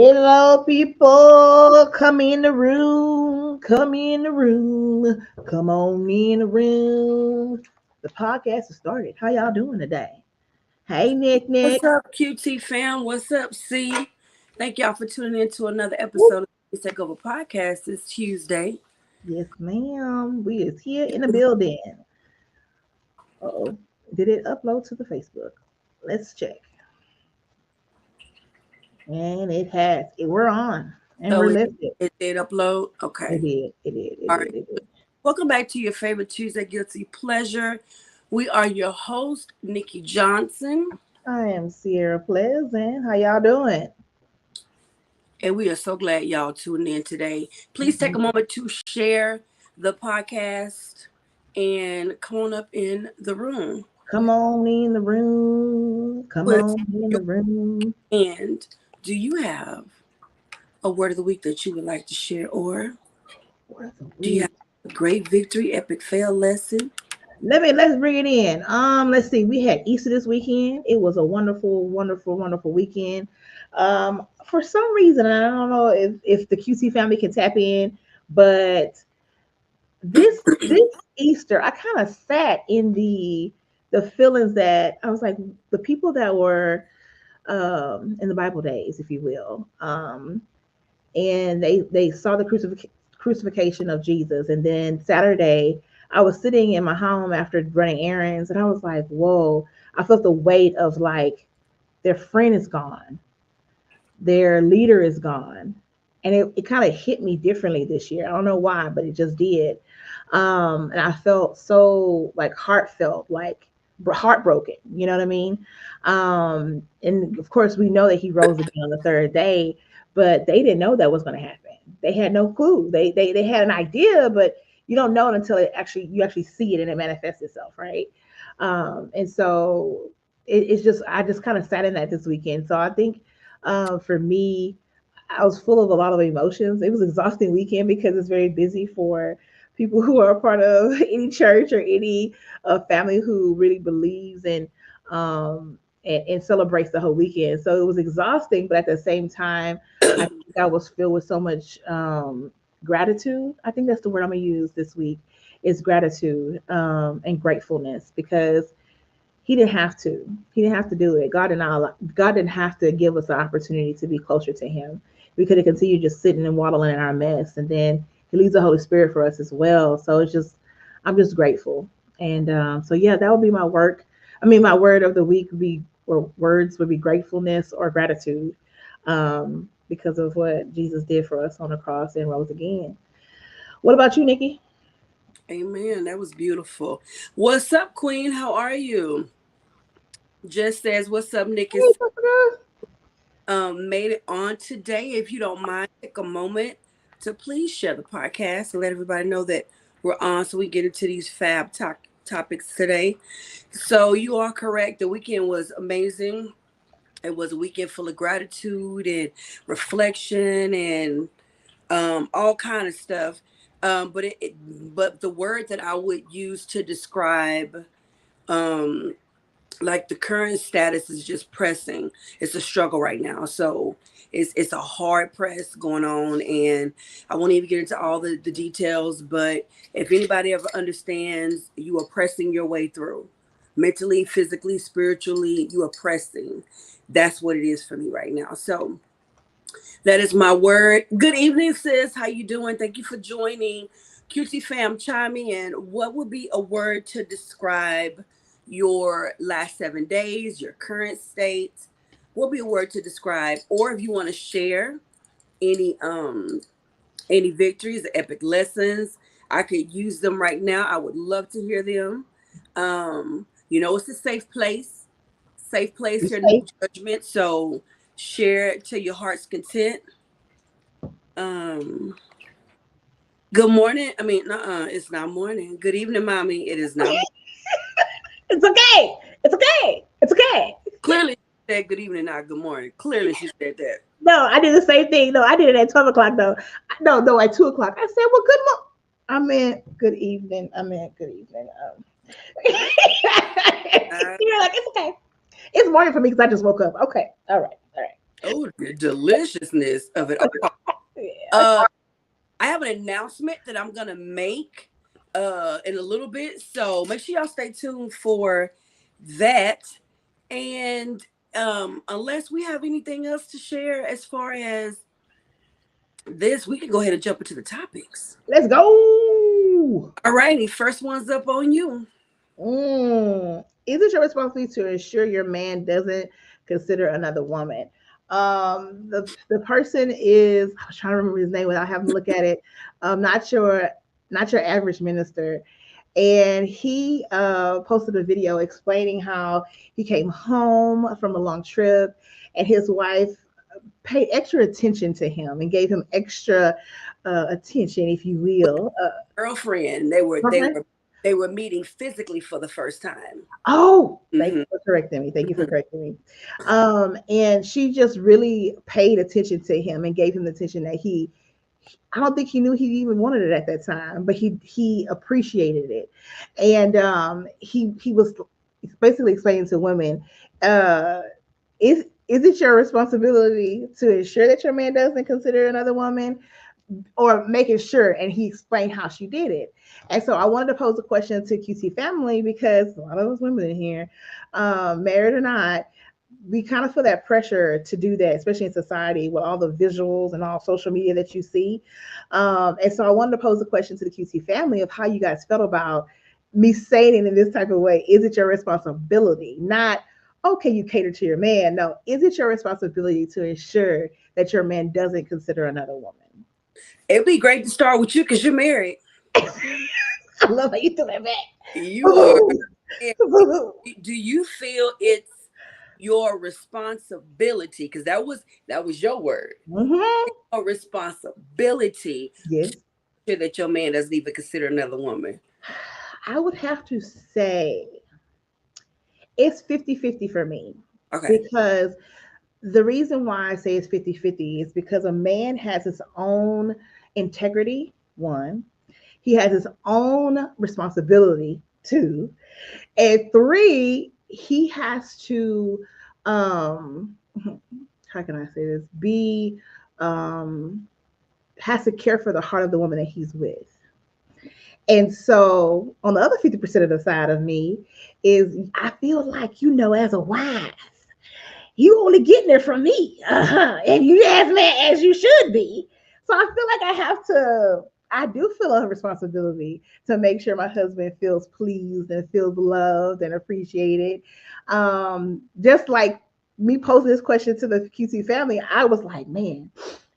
Hello, people. Come in the room. Come in the room. Come on in the room. The podcast has started. How y'all doing today? Hey, Nick. What's up, QT fam? What's up, C? Thank y'all for tuning in to another episode of the Queens Takeover Podcast. It's Tuesday. Yes, ma'am. We is here in the building. Uh-oh. Did it upload to the Facebook? Let's check. And it has. We're on. And So we're it, lifted. it did upload? It Okay. did. It did. It All did. right. It did. Welcome back to your favorite Tuesday Guilty Pleasure. We are your host, Nikki Johnson, I am Sierra Pleasant. How y'all doing? and we are so glad y'all tuned in today. Please take a moment to share the podcast and come on up in the room. Come on in the room. Come With on in the your room. And do you have a word of the week that you would like to share, or Word of the do you week. have a great victory, epic fail lesson? Let's bring it in. Let's see. We had Easter this weekend. It was a wonderful, wonderful, wonderful weekend. For some reason, I don't know if the QC family can tap in, but this Easter, I kind of sat in the feelings that I was like the people that were in the Bible days, if you will. And they saw the crucifixion of Jesus. And then Saturday, I was sitting in my home after running errands, and I was like, "Whoa!" I felt the weight of like their friend is gone, their leader is gone, and it kind of hit me differently this year. I don't know why, but it just did. And I felt so like heartfelt, like heartbroken. You know what I mean? And of course, we know that he rose again on the third day, but they didn't know that was going to happen. They had no clue. They had an idea, but you don't know it until you actually see it and it manifests itself, right? And so it's just I just kind of sat in that this weekend. So I think for me, I was full of a lot of emotions. It was an exhausting weekend because it's very busy for people who are a part of any church or any family who really believes and celebrates the whole weekend. So it was exhausting, but at the same time, I think I was filled with so much gratitude. I think that's the word I'm gonna use this week is gratitude and gratefulness because he didn't have to. He didn't have to do it. God didn't have to give us the opportunity to be closer to him. We could have continued just sitting and waddling in our mess, and then he leaves the Holy Spirit for us as well. So I'm just grateful. And so yeah, that would be my work. I mean, my word of the week would be, or words would be gratefulness or gratitude, because of what Jesus did for us on the cross and rose again. What about you, Nikki? Amen. That was beautiful. What's up, Queen? How are you? Just says, what's up, Nick? Hey, Jessica. Made it on today. If you don't mind, take a moment to please share the podcast and let everybody know that we're on so we get into these fab topics today. So you are correct. The weekend was amazing. It was a weekend full of gratitude and reflection and all kind of stuff. But the word that I would use to describe um, like the current status is just pressing. It's a struggle right now. So it's a hard press going on, and I won't even get into all the details, but if anybody ever understands, you are pressing your way through. Mentally, physically, spiritually, you are pressing. That's what it is for me right now. So that is my word. Good evening, sis. How you doing? Thank you for joining. QT fam, chime in. What would be a word to describe your last 7 days, your current state? What would be a word to describe? Or if you want to share any victories, epic lessons, I could use them right now. I would love to hear them. It's a safe place You here, no safe? judgment. So share it to your heart's content. Um, Good morning. I mean, it's not morning. Good evening, mommy. It is not. It's okay. It's okay. It's okay. Clearly, she said good evening, not good morning. Clearly, she said that. No, I did the same thing. No, I did it at 12 o'clock. No, no, at 2 o'clock. I said, "Well, good morning." I meant good evening. I meant good evening. Uh, You're like, it's okay. It's morning for me because I just woke up. Okay, all right, all right. Oh, the deliciousness of it all. Yeah. Uh, I have an announcement that I'm gonna make in a little bit, so make sure y'all stay tuned for that. And unless we have anything else to share as far as this, we can go ahead and jump into the topics. Let's go. All righty, first one's up on you. Is it your responsibility to ensure your man doesn't consider another woman? The person is, I was trying to remember his name without having to look at it. Not your average minister. And he posted a video explaining how he came home from a long trip and his wife paid extra attention to him and gave him extra attention, if you will. Girlfriend, they were they Girlfriend? were they were meeting physically for the first time. Oh, thank Hmm. you for correcting me. Thank you for correcting me. And she just really paid attention to him and gave him the attention that I don't think he knew he even wanted it at that time, but he appreciated it. And he was basically explaining to women, uh, is it your responsibility to ensure that your man doesn't consider another woman, or making sure? And he explained how she did it. And so I wanted to pose a question to QC family, because a lot of us women in here, married or not, we kind of feel that pressure to do that, especially in society with all the visuals and all social media that you see. And so I wanted to pose a question to the QC family of how you guys felt about me saying it in this type of way. Is it your responsibility? Not, okay, you cater to your man. No, is it your responsibility to ensure that your man doesn't consider another woman? It'd be great to start with you because you're married. I love how you threw that back. You are. Boo-boo. married. Boo-boo. Do you feel it's your responsibility? Because that was your word. Mhm. A responsibility Yes. to ensure that your man doesn't even consider another woman. I would have to say it's 50-50 for me, Okay. because the reason why I say it's 50-50 is because a man has his own integrity, one, he has his own responsibility, two, and three, he has to, um, how can I say this? Be, um, has to care for the heart of the woman that he's with. And so on the other 50% of the side of me is, I feel like, as a wife, you only getting it from me. And you as man as you should be. So I feel like I do feel a responsibility to make sure my husband feels pleased and feels loved and appreciated. Just like me posing this question to the QC family, I was like, man,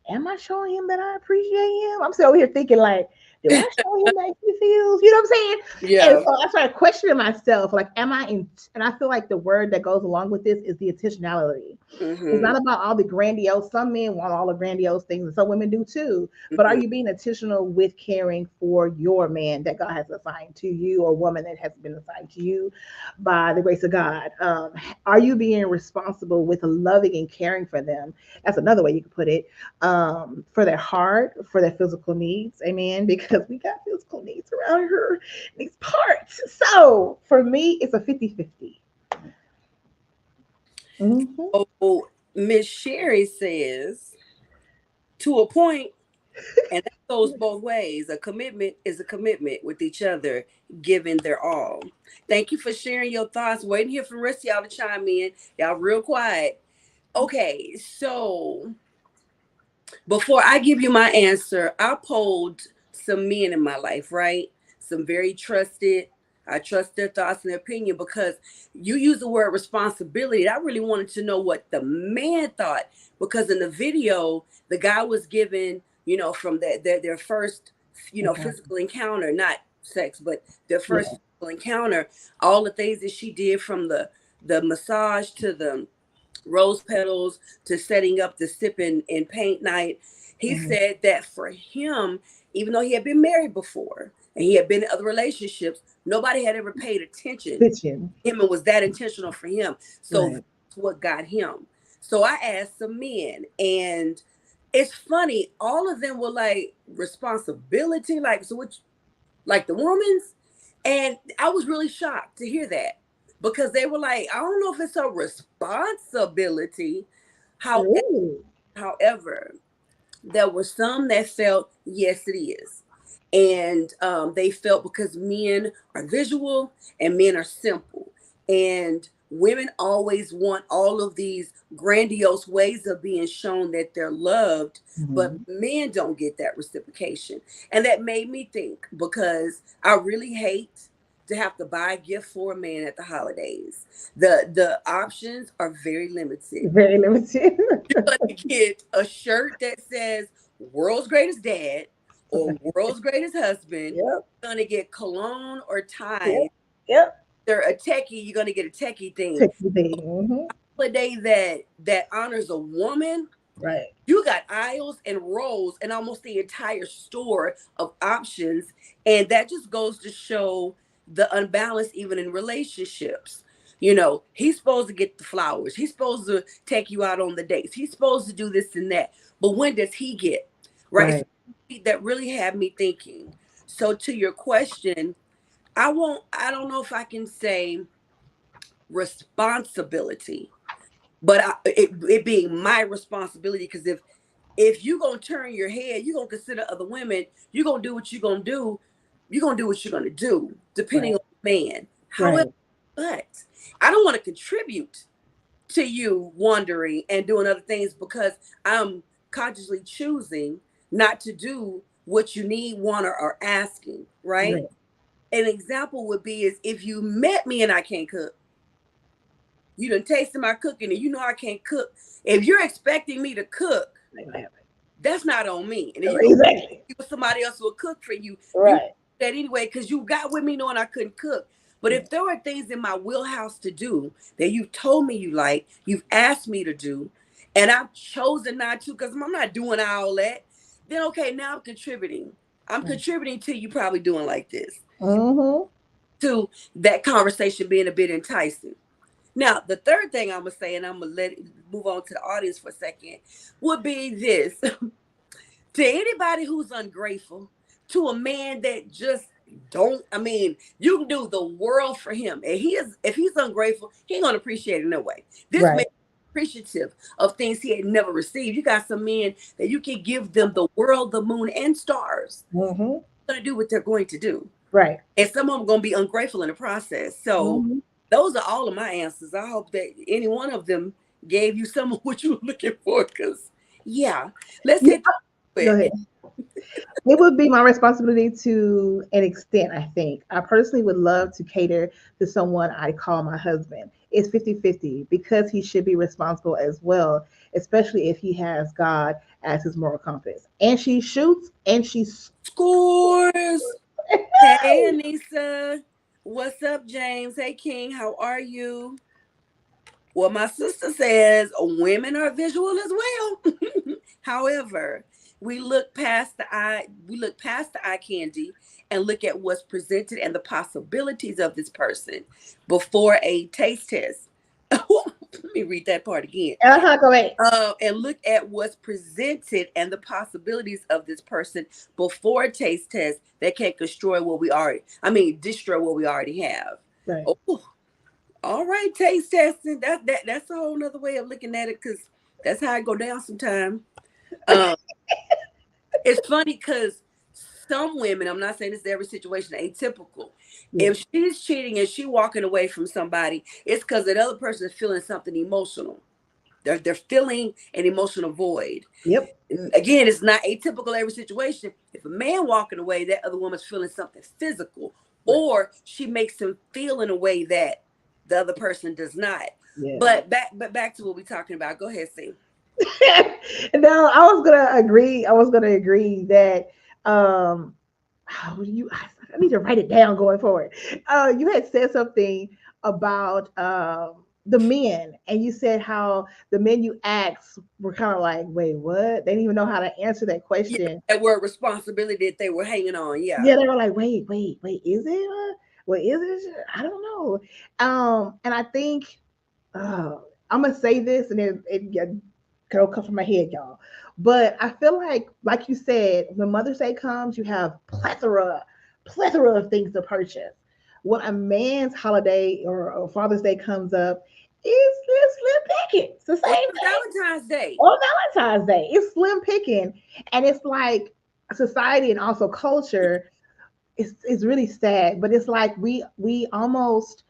am I showing him that I appreciate him? I'm still over here thinking like, do I show him that he feels? You know what I'm saying? And Yeah. so I started questioning myself, like, am I in? And I feel like the word that goes along with this is the intentionality. It's Mm-hmm. not about all the grandiose. Some men want all the grandiose things, and some women do too. But are Mm-hmm. you being intentional with caring for your man that God has assigned to you, or woman that has been assigned to you by the grace of God? Are you being responsible with loving and caring for them? That's another way you could put it. For their heart, for their physical needs. Amen. Because we got physical needs around here, these parts. So for me, it's a 50-50. Mm-hmm. Oh, Miss Sherry says, to a point, and that goes both ways. A commitment is a commitment with each other, giving their all. Thank you for sharing your thoughts. Waiting here for the rest of y'all to chime in. Y'all real quiet. Okay, so before I give you my answer, I polled some men in my life, right? Some very trusted. I trust their thoughts and their opinion because you use the word responsibility. I really wanted to know what the man thought because in the video, the guy was given, from their first, Okay. physical encounter, not sex, but their first Yeah. physical encounter, all the things that she did from the massage to the rose petals to setting up the sipping and paint night. He Mm-hmm. said that for him, even though he had been married before and he had been in other relationships, nobody had ever paid attention Pitching. to him and was that intentional for him. So Right. that's what got him. So I asked some men, and it's funny, all of them were like responsibility, like so which like the woman's. And I was really shocked to hear that because they were like, I don't know if it's a responsibility. However, Ooh. however, there were some that felt, yes, it is. And they felt because men are visual and men are simple. And women always want all of these grandiose ways of being shown that they're loved, but Mhm. men don't get that reciprocation. And that made me think, because I really hate to have to buy a gift for a man at the holidays. The options are very limited. Very limited. You're going to get a shirt that says world's greatest dad or world's greatest husband. Yep. You're going to get cologne or Yep. ties. Yep. They're a techie, you're going to get a techie thing. Take the day. Hmm. Holiday that honors a woman, Right. you got aisles and rows and almost the entire store of options. And that just goes to show the unbalance even in relationships. He's supposed to get the flowers. He's supposed to take you out on the dates. He's supposed to do this and that. But when does he get? Right? Right. So that really had me thinking. So to your question, I don't know if I can say responsibility, but it being my responsibility, because if you gonna turn your head, you gonna consider other women, you gonna do what you're gonna do what you're gonna do, depending Right. on the man. However, Right. but I don't want to contribute to you wandering and doing other things because I'm consciously choosing not to do what you need, want, or are asking, right? Right. An example would be is if you met me and I can't cook, you done tasted my cooking and you know I can't cook. If you're expecting me to cook, Ain't gonna happen. that's not on me. And if you go Exactly. with somebody else who will cook for you, you Right. that anyway because you got with me knowing I couldn't cook. But if there are things in my wheelhouse to do that you've told me you like, you've asked me to do, and I've chosen not to because I'm not doing all that, then okay, now I'm contributing. I'm Right. contributing to you probably doing like this, Mm-hmm. to that conversation being a bit enticing. Now, the third thing I'm gonna say, and I'm gonna let it move on to the audience for a second, would be this: to anybody who's ungrateful, to a man that just don't. I mean, you can do the world for him, and if he's ungrateful, he ain't gonna appreciate it no way. This man Right. is appreciative of things he had never received. You got some men that you can give them the world, the moon, and stars. Mm-hmm. They're gonna do what they're going to do, Right. and some of them gonna be ungrateful in the process. So Mm-hmm. those are all of my answers. I hope that any one of them gave you some of what you were looking for. Because, yeah, let's Yeah. hit the Go ahead. It would be my responsibility to an extent, I think. I personally would love to cater to someone I call my husband. It's 50-50 because he should be responsible as well, especially if he has God as his moral compass. And she shoots and she's scores. Hey, Anissa. What's up, James? Hey, King. How are you? Well, my sister says women are visual as well. However, we look past the eye candy and look at what's presented and the possibilities of this person before a taste test. Let me read that part again. go ahead. And look at what's presented and the possibilities of this person before a taste test that can destroy what we already have. Right. Oh, all right, taste testing. That's a whole nother way of looking at it, because that's how I go down sometimes. Um, it's funny because some women, I'm not saying this is every situation, atypical. Yeah. If she's cheating and she walking away from somebody, it's because that other person is feeling something emotional. They're feeling an emotional void. Yep. And again, it's not atypical every situation. If a man walking away, that other woman's feeling something physical, Right. or she makes him feel in a way that the other person does not. Yeah. But back to what we're talking about. Go ahead, see. No, I was gonna agree that how do you I need to write it down going forward. You had said something about the men, and you said how the men you asked were kind of like, wait, what? They didn't even know how to answer that Yeah, question. that word responsibility that they were hanging on. Yeah. Yeah, they were like, wait, is it? What is it? I don't know. And I think uh, I'm gonna say this, and it'll come from my head, y'all. But I feel like you said, when Mother's Day comes, you have plethora of things to purchase. When a man's holiday or Father's Day comes up, It's slim picking. It's the same Or thing. Valentine's Day. On Valentine's Day, it's slim picking, and it's like society and also culture. It's really sad, but it's like we almost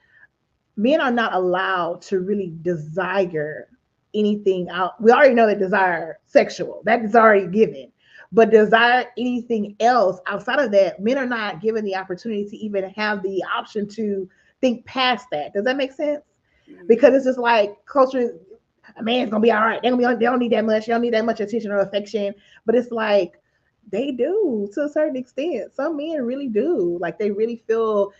men are not allowed to really desire anything out. We already know that desire sexual, that is already given. But desire anything else outside of that, men are not given the opportunity to even have the option to think past that. Does that make sense? Mhm. Because it's just like culture, a man's gonna be all right. They don't need that much. They don't need that much attention or affection. But it's like they do to a certain extent. Some men really do. Like they really feel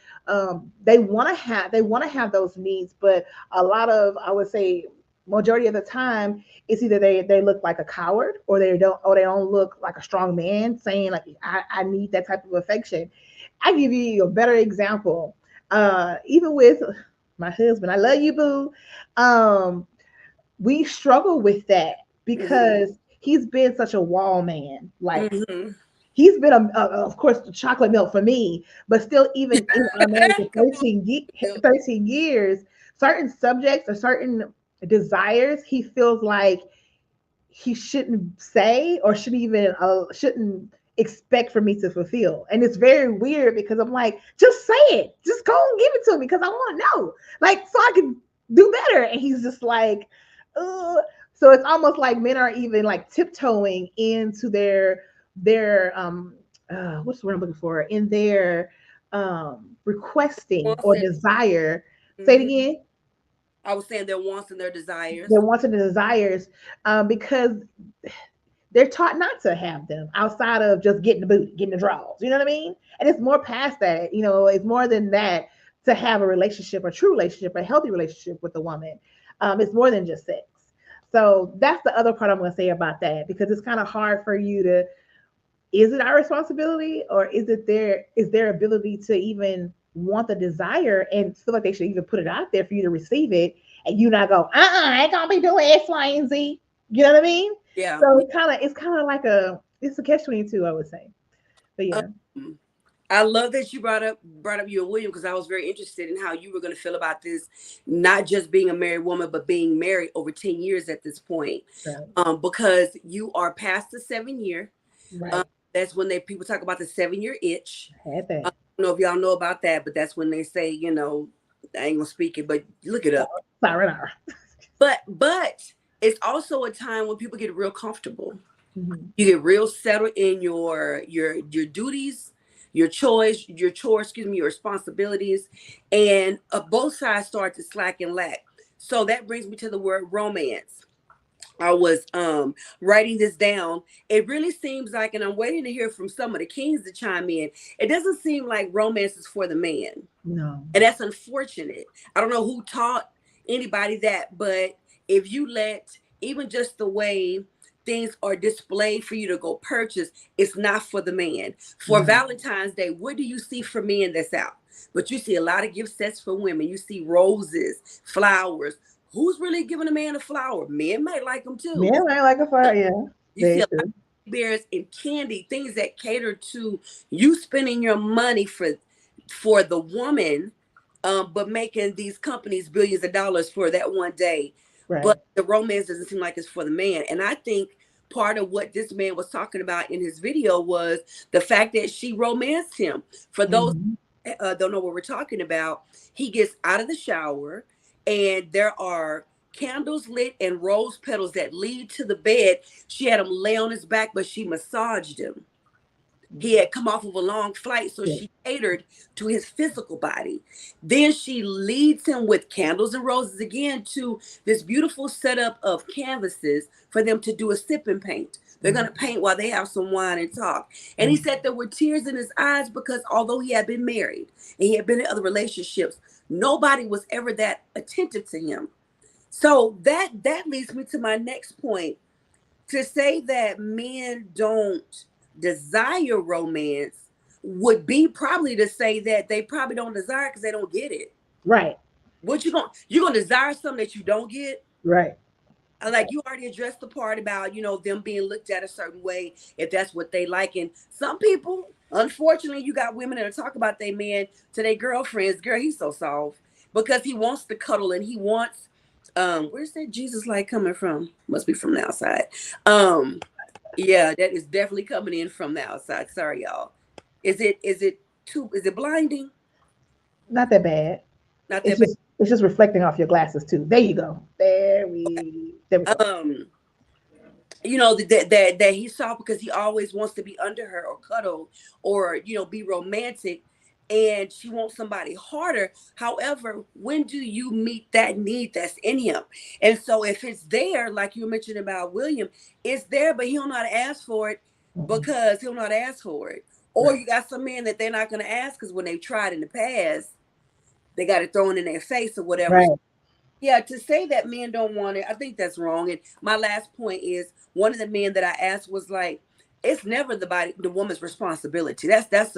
they want to have those needs, but a lot of, I would say, majority of the time it's either they look like a coward, or they don't look like a strong man saying like I need that type of affection. I give you a better example. Even with my husband, I love you, boo. Um, we struggle with that Mhm. because he's been such a wall man. Like Mhm. he's been of course the chocolate milk for me, but still even in our marriage of Come on. 13 years, certain subjects or certain desires he feels like he shouldn't say or shouldn't expect for me to fulfill. And it's very weird because I'm like, just say it, just go and give it to me because I want to know, like, so I can do better. And he's just like, Ugh. So it's almost like men are even like tiptoeing into their what's the word I'm looking for, in their requesting Wants or and desire. Say it mhm. again. I was saying their wants and their desires. Their wants and desires, because they're taught not to have them outside of just getting the booty, getting the draws. You know what I mean? And it's more past that. You know, it's more than that to have a relationship, a true relationship, a healthy relationship with a woman. It's more than just sex. So that's the other part I'm going to say about that, because it's kind of hard for you to. Is it our responsibility, or is their ability to even want the desire and feel like they should even put it out there for you to receive it, and you not go, I ain't gonna be doing X, Y, and Z. You know what I mean? Yeah. So it's kind of like it's a catch-22, I would say. But yeah, Um, I love that you brought up you and William, because I was very interested in how you were going to feel about this, not just being a married woman, but being married over 10 years at this point. right, Because you are past the 7 year. Um, right. that's when people talk about the 7 year itch. I had I that. don't know if y'all know about that, but that's when they say, I ain't gonna speak it, but look it up. Sorry, no. But it's also a time when people get real comfortable. Mhm. You get real settled in your duties, your chores, excuse me, your responsibilities, and both sides start to slack and lack. So that brings me to the word romance. I was writing this down. It really seems like, and I'm waiting to hear from some of the kings to chime in. It doesn't seem like romance is for the man, No. and that's unfortunate. I don't know who taught anybody that, but if you let, even just the way things are displayed for you to go purchase, it's not for the man. For No. Valentine's Day, what do you see for men that's out? But you see a lot of gift sets for women. You see roses, flowers. Who's really giving a man a flower? Men may like them too. Men ain't like a fire. Yeah, You see very a lot true. of bears and candy, things that cater to you spending your money for the woman, but making these companies billions of dollars for that one day. Right. But the romance doesn't seem like it's for the man. And I think part of what this man was talking about in his video was the fact that she romanced him. For those Hmm. don't know what we're talking about, he gets out of the shower and there are candles lit and rose petals that lead to the bed. She had him lay on his back, but she massaged him. He had come off of a long flight, so Yeah. she catered to his physical body. Then she leads him with candles and roses again to this beautiful setup of canvases for them to do a sip and paint. They're going to paint while they have some wine and talk. And he said there were tears in his eyes because although he had been married and he had been in other relationships, nobody was ever that attentive to him. So that leads me to my next point. To say that men don't desire romance would be probably to say that they probably don't desire because they don't get it. Right. What you gonna desire something that you don't get? Right. Like you already addressed the part about them being looked at a certain way if that's what they like. And some people, unfortunately, you got women that talk about their man to their girlfriends. Girl, he's so soft because he wants to cuddle and he wants Where's that Jesus light coming from? Must be from the outside. Um, yeah, that is definitely coming in from the outside. Sorry, y'all. Is it blinding? Not that bad. Not It's that bad. just reflecting off your glasses too. There you go. There we go. Um, you know that he saw because he always wants to be under her or cuddle or be romantic, and she wants somebody harder. However, when do you meet that need that's in him? And so if it's there, like you mentioned about William, it's there, but he don't know how to ask for it Mhm. because he don't know how to ask for it. Or Right. you got some men that they're not going to ask because when they've tried in the past, they got it thrown in their face or whatever. Right. Yeah, to say that men don't want it, I think that's wrong. And my last point is one of the men that I asked was like, it's never the woman's responsibility. That's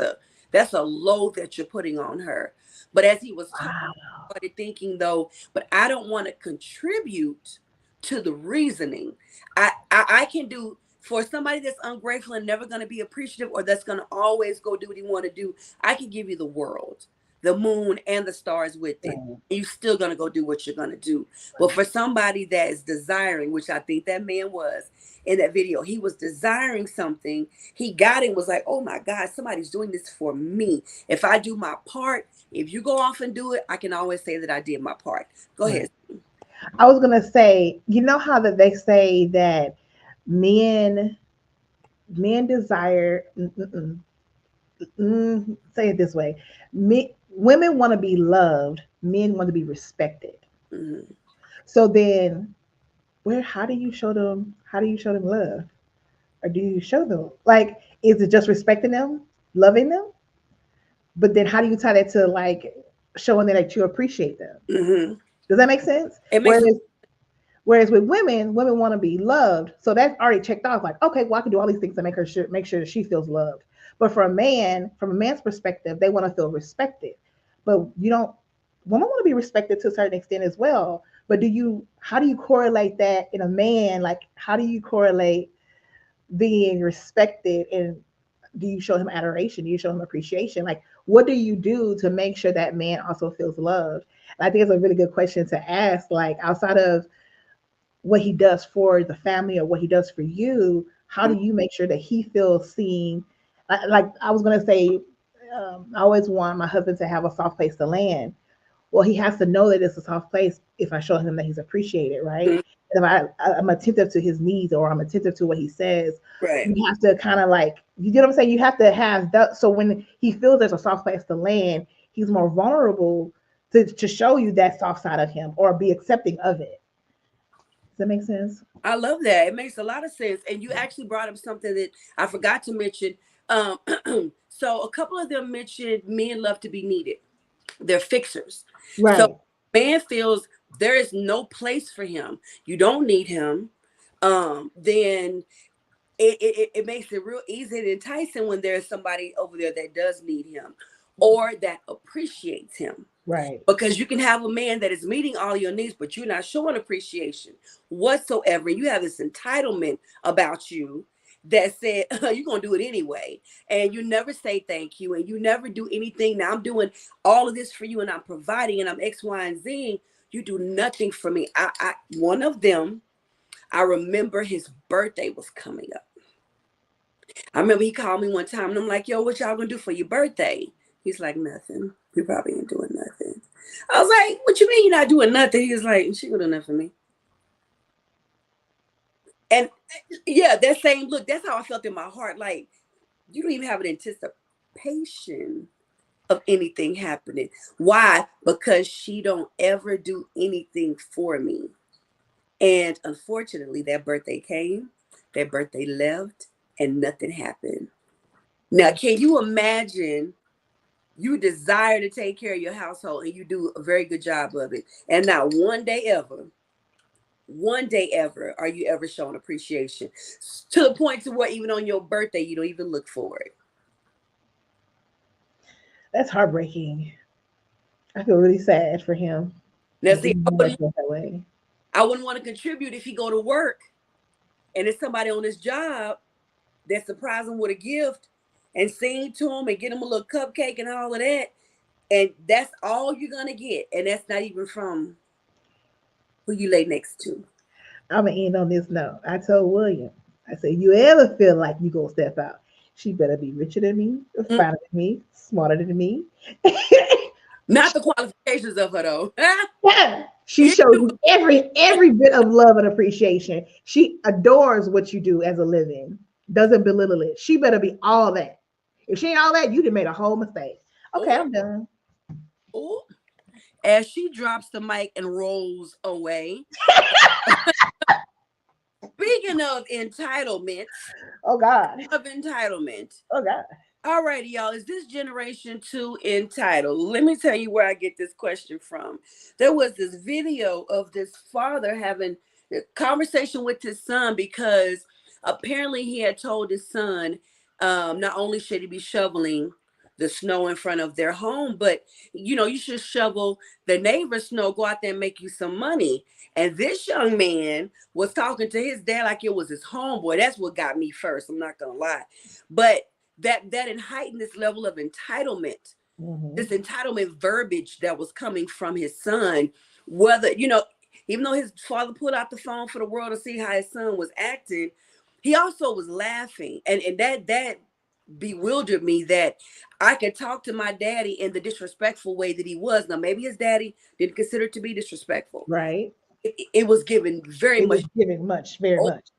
a load that you're putting on her. But as he was talking, Wow. I started thinking though, but I don't want to contribute to the reasoning. I can do for somebody that's ungrateful and never going to be appreciative or that's going to always go do what he want to do. I can give you the world, the moon, and the stars with it. Right. You still gonna go do what you're gonna do. But for somebody that is desiring, which I think that man was in that video, he was desiring something. He got it, was like, oh my God, somebody's doing this for me. If I do my part, if you go off and do it, I can always say that I did my part. Go ahead. Right. I was gonna say, you know how that they say that men men desire say it this way. Women want to be loved, men want to be respected. Mhm. So then where how do you show them love? Or do you show them like is it just respecting them, loving them? But then how do you tie that to like showing them that you appreciate them? Mhm. Does that make sense? It makes Whereas with women, women want to be loved, so that's already checked off. Like, okay, well, I can do all these things to make sure that she feels loved. But for a man, from a man's perspective, they want to feel respected. But you don't. Women want to be respected to a certain extent as well. But do you? How do you correlate that in a man? Like, how do you correlate being respected and do you show him adoration? Do you show him appreciation? Like, what do you do to make sure that man also feels loved? And I think it's a really good question to ask. Like, outside of what he does for the family or what he does for you, how do you make sure that he feels seen? Like I was gonna say, I always want my husband to have a soft place to land. Well, he has to know that it's a soft place if I show him that he's appreciated, right? Mhm. And if I'm attentive to his needs or I'm attentive to what he says, right. you have to kind of like, you get what I'm saying? You have to have that. So when he feels there's a soft place to land, he's more vulnerable to show you that soft side of him or be accepting of it. Does that make sense? I love that. It makes a lot of sense. And you actually brought up something that I forgot to mention. Um, so a couple of them mentioned men love to be needed. They're fixers. So Right. man feels there is no place for him. You don't need him. Then it makes it real easy and enticing when there's somebody over there that does need him or that appreciates him. Right. Because you can have a man that is meeting all your needs, but you're not showing appreciation whatsoever. You have this entitlement about you that said you're gonna do it anyway, and you never say thank you, and you never do anything. Now I'm doing all of this for you, and I'm providing, and I'm X, Y, and Z. You do nothing for me. I one of them, I remember his birthday was coming up. I remember he called me one time, and I'm like, "Yo, what y'all gonna do for your birthday?" He's like, "Nothing. We probably ain't doing nothing." I was like, "What you mean you're not doing nothing?" He was like, "She gonna do nothing for me." And yeah, that same look, that's how I felt in my heart. Like, you don't even have an anticipation of anything happening. Why? Because she don't ever do anything for me. And unfortunately, that birthday came, that birthday left, and nothing happened. Now, can you imagine you desire to take care of your household and you do a very good job of it, and not one day ever are you ever showing appreciation to the point to where even on your birthday you don't even look for it? That's heartbreaking. I feel really sad for him. Now That see, he feels that way. I wouldn't want to contribute if he go to work and there's somebody on his job that surprise him with a gift and sing to him and get him a little cupcake and all of that, and that's all you're gonna get, and that's not even from Who you lay next to? I'm gonna end on this note. I told William, I said, you ever feel like you gonna step out? She better be richer than me, Mm, finer than me, smarter than me. not the qualifications of her though. She If shows you- you every bit of love and appreciation. She adores what you do as a living, doesn't belittle it. She better be all that. If she ain't all that, you done made a whole mistake. Okay, oh, I'm done. oh. As she drops the mic and rolls away. Speaking of entitlements, Oh God. of entitlement. Oh God. All righty, y'all. Is this generation too entitled? Let me tell you where I get this question from. There was this video of this father having a conversation with his son because apparently he had told his son not only should he be shoveling the snow in front of their home, but you should shovel the neighbor's snow, go out there and make you some money. And this young man was talking to his dad like it was his homeboy. That's what got me first. I'm not gonna lie, but that heightened this level of entitlement, Mm-hmm. this entitlement verbiage that was coming from his son. Whether even though his father pulled out the phone for the world to see how his son was acting, he also was laughing, and that bewildered me that I could talk to my daddy in the disrespectful way that he was. Now maybe his daddy didn't consider it to be disrespectful. Right. It was given very It was much. giving much, very much.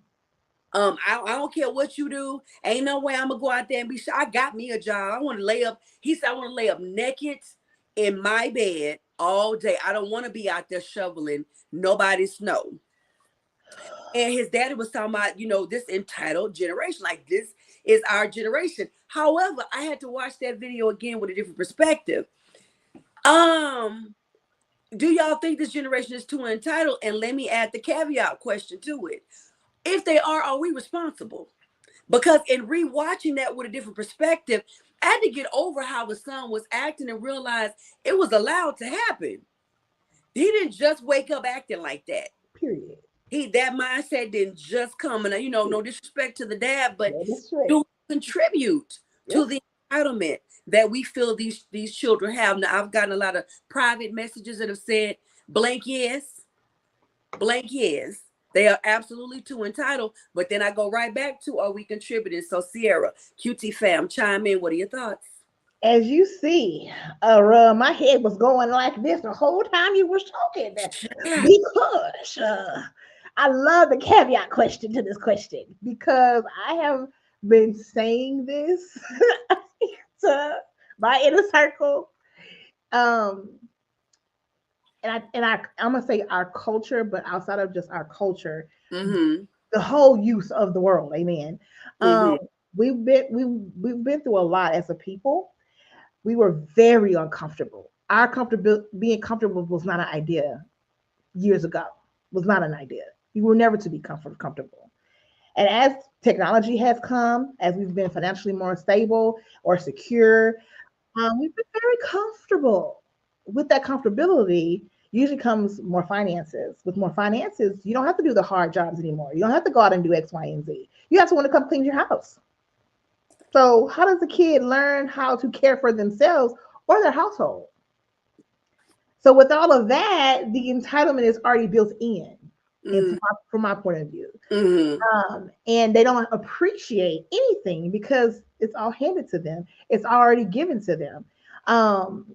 I don't care what you do. Ain't no way I'm gonna go out there and be sure. I got me a job. I want to lay up. He said I want to lay up naked in my bed all day. I don't want to be out there shoveling nobody's snow. And his daddy was talking about, this entitled generation. Like this is our generation. However, I had to watch that video again with a different perspective. Um, do y'all think this generation is too entitled? And let me add the caveat question to it. If they are we responsible? Because in rewatching that with a different perspective, I had to get over how the son was acting and realize it was allowed to happen. He didn't just wake up acting like that. Period. That mindset didn't just come. And no disrespect to the dad, but That is right. to contribute to Yep. the entitlement that we feel these children have. Now I've gotten a lot of private messages that have said blank yes, blank yes. They are absolutely too entitled. But then I go right back to, are we contributing? So Sierra, QT fam, chime in. What are your thoughts? As you see, my head was going like this the whole time you were talking Yeah. because I love the caveat question to this question because I have been saying this to my inner circle. Um, I'm gonna say our culture, but outside of just our culture, Mm-hmm. the whole use of the world. Amen. Mm-hmm. Um, we've been through a lot as a people. We were very uncomfortable. Our comfortable being comfortable was not an idea years ago. Was not an idea. You were never to be comfortable. And as technology has come, as we've been financially more stable or secure, we've been very comfortable. With that comfortability, usually comes more finances. With more finances, you don't have to do the hard jobs anymore. You don't have to go out and do X, Y, and Z. You have someone to come clean your house. So, how does a kid learn how to care for themselves or their household? So, with all of that, the entitlement is already built from my point of view. Mm-hmm. And they don't appreciate anything because it's all handed to them, it's already given to them. Um,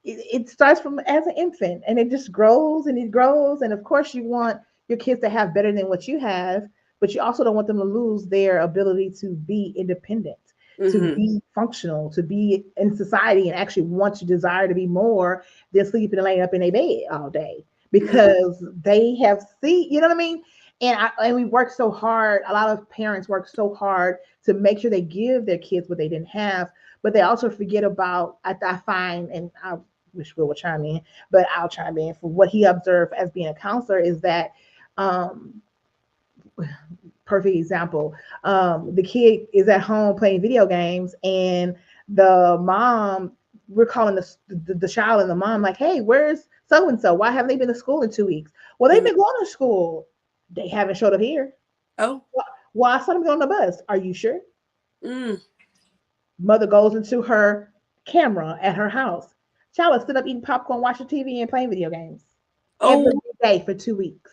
it starts from as an infant and it just grows and it grows. And of course, you want your kids to have better than what you have, but you also don't want them to lose their ability to be independent, to Mm-hmm. be functional, to be in society and actually want to desire to be more than sleeping and laying up in a bed all day because they have you know what I mean? And we work so hard. A lot of parents work so hard to make sure they give their kids what they didn't have, but they also forget about. I find, and I wish Will would chime in, but I'll chime in for what he observed as being a counselor is that um, perfect example. The kid is at home playing video games, and the mom, we're calling the child and the mom like, "Hey, where's so and so? Why haven't they been to school in 2 weeks?" Well, they've Mm-hmm. been going to school. They haven't showed up here. Oh. Well, I saw them get on the bus. Are you sure? Mm. Mother goes into her camera at her house. Child is sitting up eating popcorn, watching TV, and playing video games. And Oh. day for 2 weeks.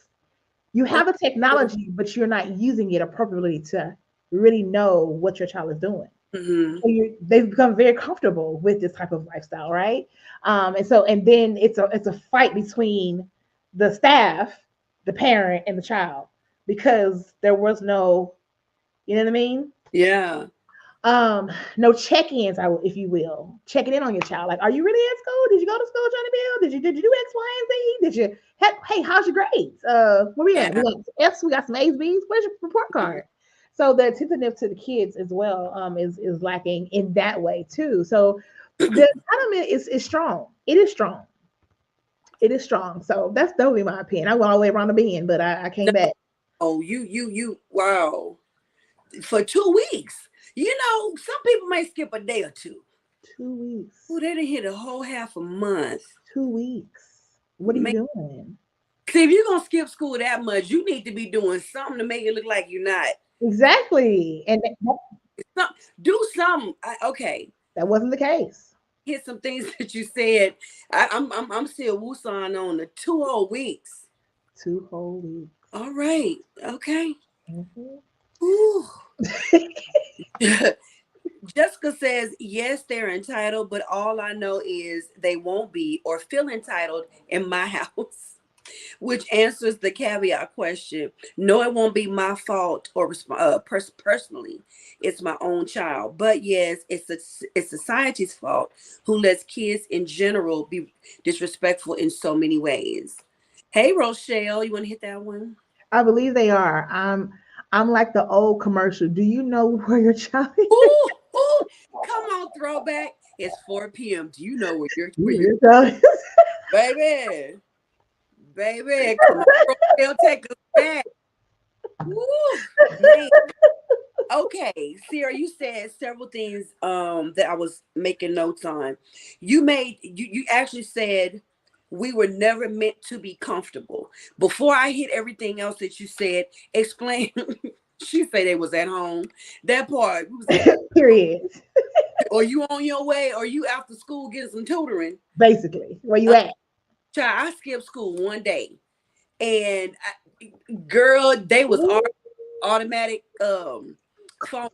You have the technology, but you're not using it appropriately to really know what your child is doing. Mm-hmm. So they've become very comfortable with this type of lifestyle, right? And then it's a fight between the staff, the parent, and the child because there was no, you know what I mean? Yeah. No check-ins, if you will, checking in on your child. Like, are you really at school? Did you go to school, Johnny Bill? Did you do X, Y, and Z? Did you? Hey, how's your grades? Where we at? We Yeah. got F's. We got some A's, B's. Where's your report card? So the attentiveness to the kids as well is lacking in that way too. So the entitlement is strong. It is strong. It is strong. So that's totally my opinion. I went all the way around the bend, but I came back. Oh, wow. For 2 weeks. Some people may skip a day or two. 2 weeks. Oh, they didn't hit a whole half a month. 2 weeks. What are you doing? See, if you're going to skip school that much, you need to be doing something to make it look like you're not. Exactly. And do something. Okay. That wasn't the case. Hit some things that you said. I'm still woosahing on the 2 whole weeks. 2 whole weeks. All right. Okay. Mm-hmm. Ooh. Jessica says, yes, they're entitled, but all I know is they won't be or feel entitled in my house, which answers the caveat question. No, it won't be my fault or personally. It's my own child. But yes, it's society's fault who lets kids in general be disrespectful in so many ways. Hey, Rochelle, you want to hit that one? I believe they are. I'm like the old commercial. Do you know where your child is? Ooh, ooh, come on, throwback. It's 4 p.m. Do you know where your child is? baby? Baby, come on, Rochelle, take us back. Ooh, man. Okay, Sierra, you said several things that I was making notes on. You actually said we were never meant to be comfortable. Before I hit everything else that you said, explain. She said they was at home. That part, we was at home. Period. Or you on your way, or you after school getting some tutoring. Basically, where you at? Child, I skipped school one day, and girl, they was automatic phone call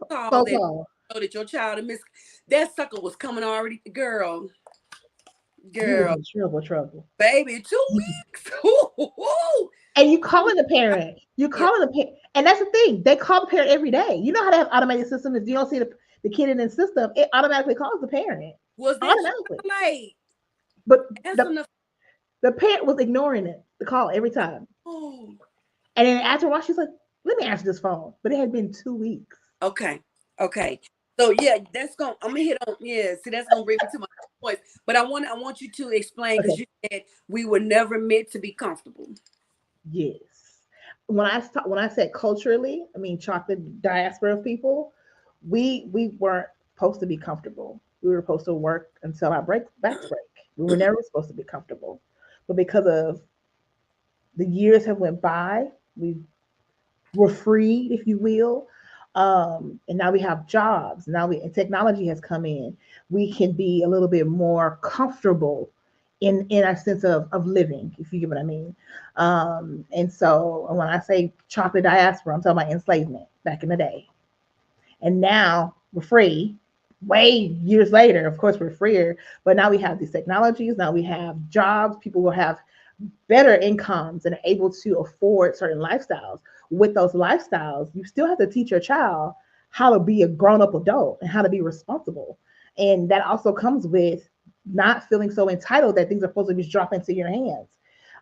that know that your child and miss that sucker was coming already. Girl, You was in trouble, baby, 2 weeks. And you calling the parent. You calling the parent, and that's the thing. They call the parent every day. You know how to have automated system. If you don't see the kid in the system, it automatically calls the parent. Was that automatically? Like, but the parent was ignoring the call every time. Oh. And then after a while, she's like, "Let me answer this phone." But it had been 2 weeks. Okay. So yeah, I'm gonna hit on see that's gonna bring me to my point. But I want you to explain because you said we were never meant to be comfortable. Yes. When I said culturally, I mean chocolate diaspora of people, we weren't supposed to be comfortable. We were supposed to work until our backs break. We were never supposed to be comfortable. But because of the years have went by, we were freed, if you will. And now we have jobs. And technology has come in. We can be a little bit more comfortable in our sense of living, if you get what I mean. And so when I say chocolate diaspora, I'm talking about enslavement back in the day. And now we're free. Way years later, of course, we're freer. But now we have these technologies. Now we have jobs. People will have better incomes and are able to afford certain lifestyles. With those lifestyles, you still have to teach your child how to be a grown-up adult and how to be responsible. And that also comes with not feeling so entitled that things are supposed to just drop into your hands.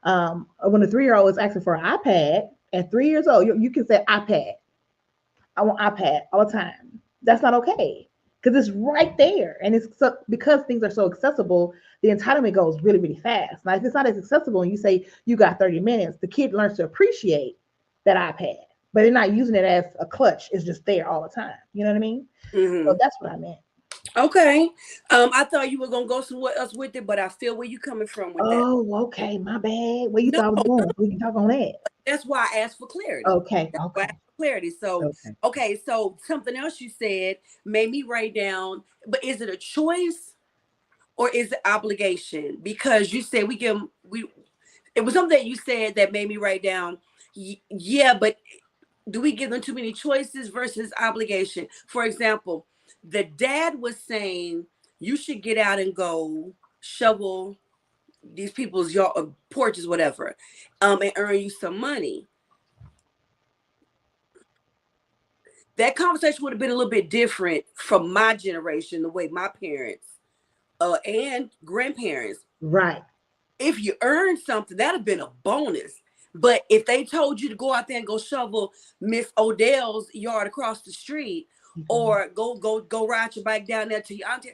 When a 3-year-old is asking for an iPad at 3 years old, you can say iPad. I want iPad all the time. That's not okay because it's right there, and it's because things are so accessible. The entitlement goes really, really fast. Now, if it's not as accessible, and you say you got 30 minutes, the kid learns to appreciate that iPad, but they're not using it as a clutch. It's just there all the time. You know what I mean? Mm-hmm. So that's what I meant. Okay. I thought you were gonna go somewhere else with it, but I feel where you coming from with that. Oh, okay. My bad. Where you thought I was going? We can talk on that. That's why I asked for clarity. Okay. That's why I asked for clarity. So okay. So something else you said made me write down. But is it a choice or is it obligation? Because you said it was something that you said that made me write down. Yeah, but do we give them too many choices versus obligation? For example, the dad was saying you should get out and go shovel these people's yard, porches, whatever, and earn you some money. That conversation would have been a little bit different from my generation, the way my parents and grandparents. Right. If you earned something, that'd have been a bonus. But if they told you to go out there and go shovel Miss Odell's yard across the street, or go ride your bike down there to your auntie,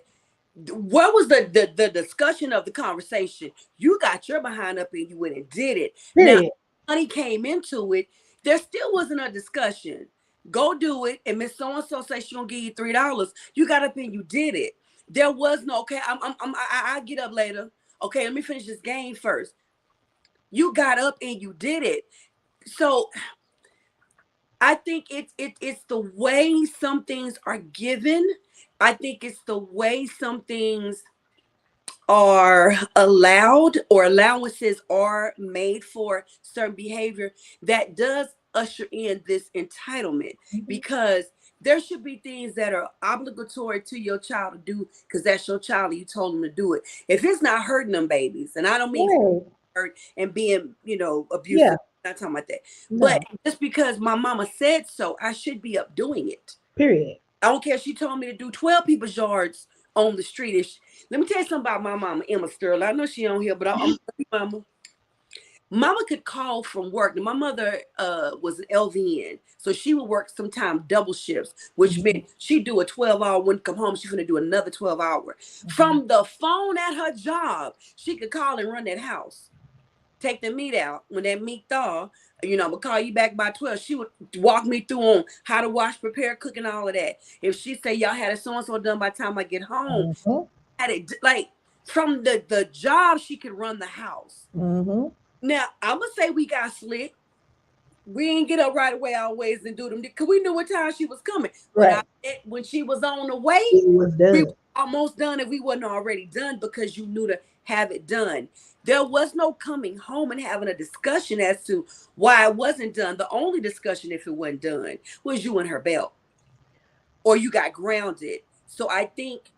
what was the discussion of the conversation? You got your behind up and you went and did it. Period. Now, money came into it. There still wasn't a discussion. Go do it, and Miss So and So says she gonna give you $3. You got up and you did it. There was no okay. I get up later. Okay, let me finish this game first. You got up and you did it. So I think it's the way some things are given. I think it's the way some things are allowed, or allowances are made for certain behavior that does usher in this entitlement, because there should be things that are obligatory to your child to do because that's your child and you told them to do it. If it's not hurting them babies, and I don't mean hurt and being, abusive. Yeah. Not talking about that. No. But just because my mama said so, I should be up doing it. Period. I don't care if she told me to do 12 people's yards on the street. Let me tell you something about my mama, Emma Sterling. I know she on here, but I'm mama. Mama could call from work. My mother was an LVN, so she would work sometimes double shifts, which meant she'd do a 12-hour, when come home, she's going to do another 12-hour. From the phone at her job, she could call and run that house. Take the meat out. When that meat thaw, I'm going to call you back by 12. She would walk me through on how to wash, prepare, cook, and all of that. If she say, y'all had a so-and-so done by the time I get home, had it, like, from the job, she could run the house. Now, I'm going to say we got slick. We didn't get up right away always and do them because we knew what time she was coming. Right. But when she was on the way, we were almost done if we wasn't already done, because you knew to have it done. There was no coming home and having a discussion as to why it wasn't done. The only discussion, if it wasn't done, was you and her belt, or you got grounded. So I think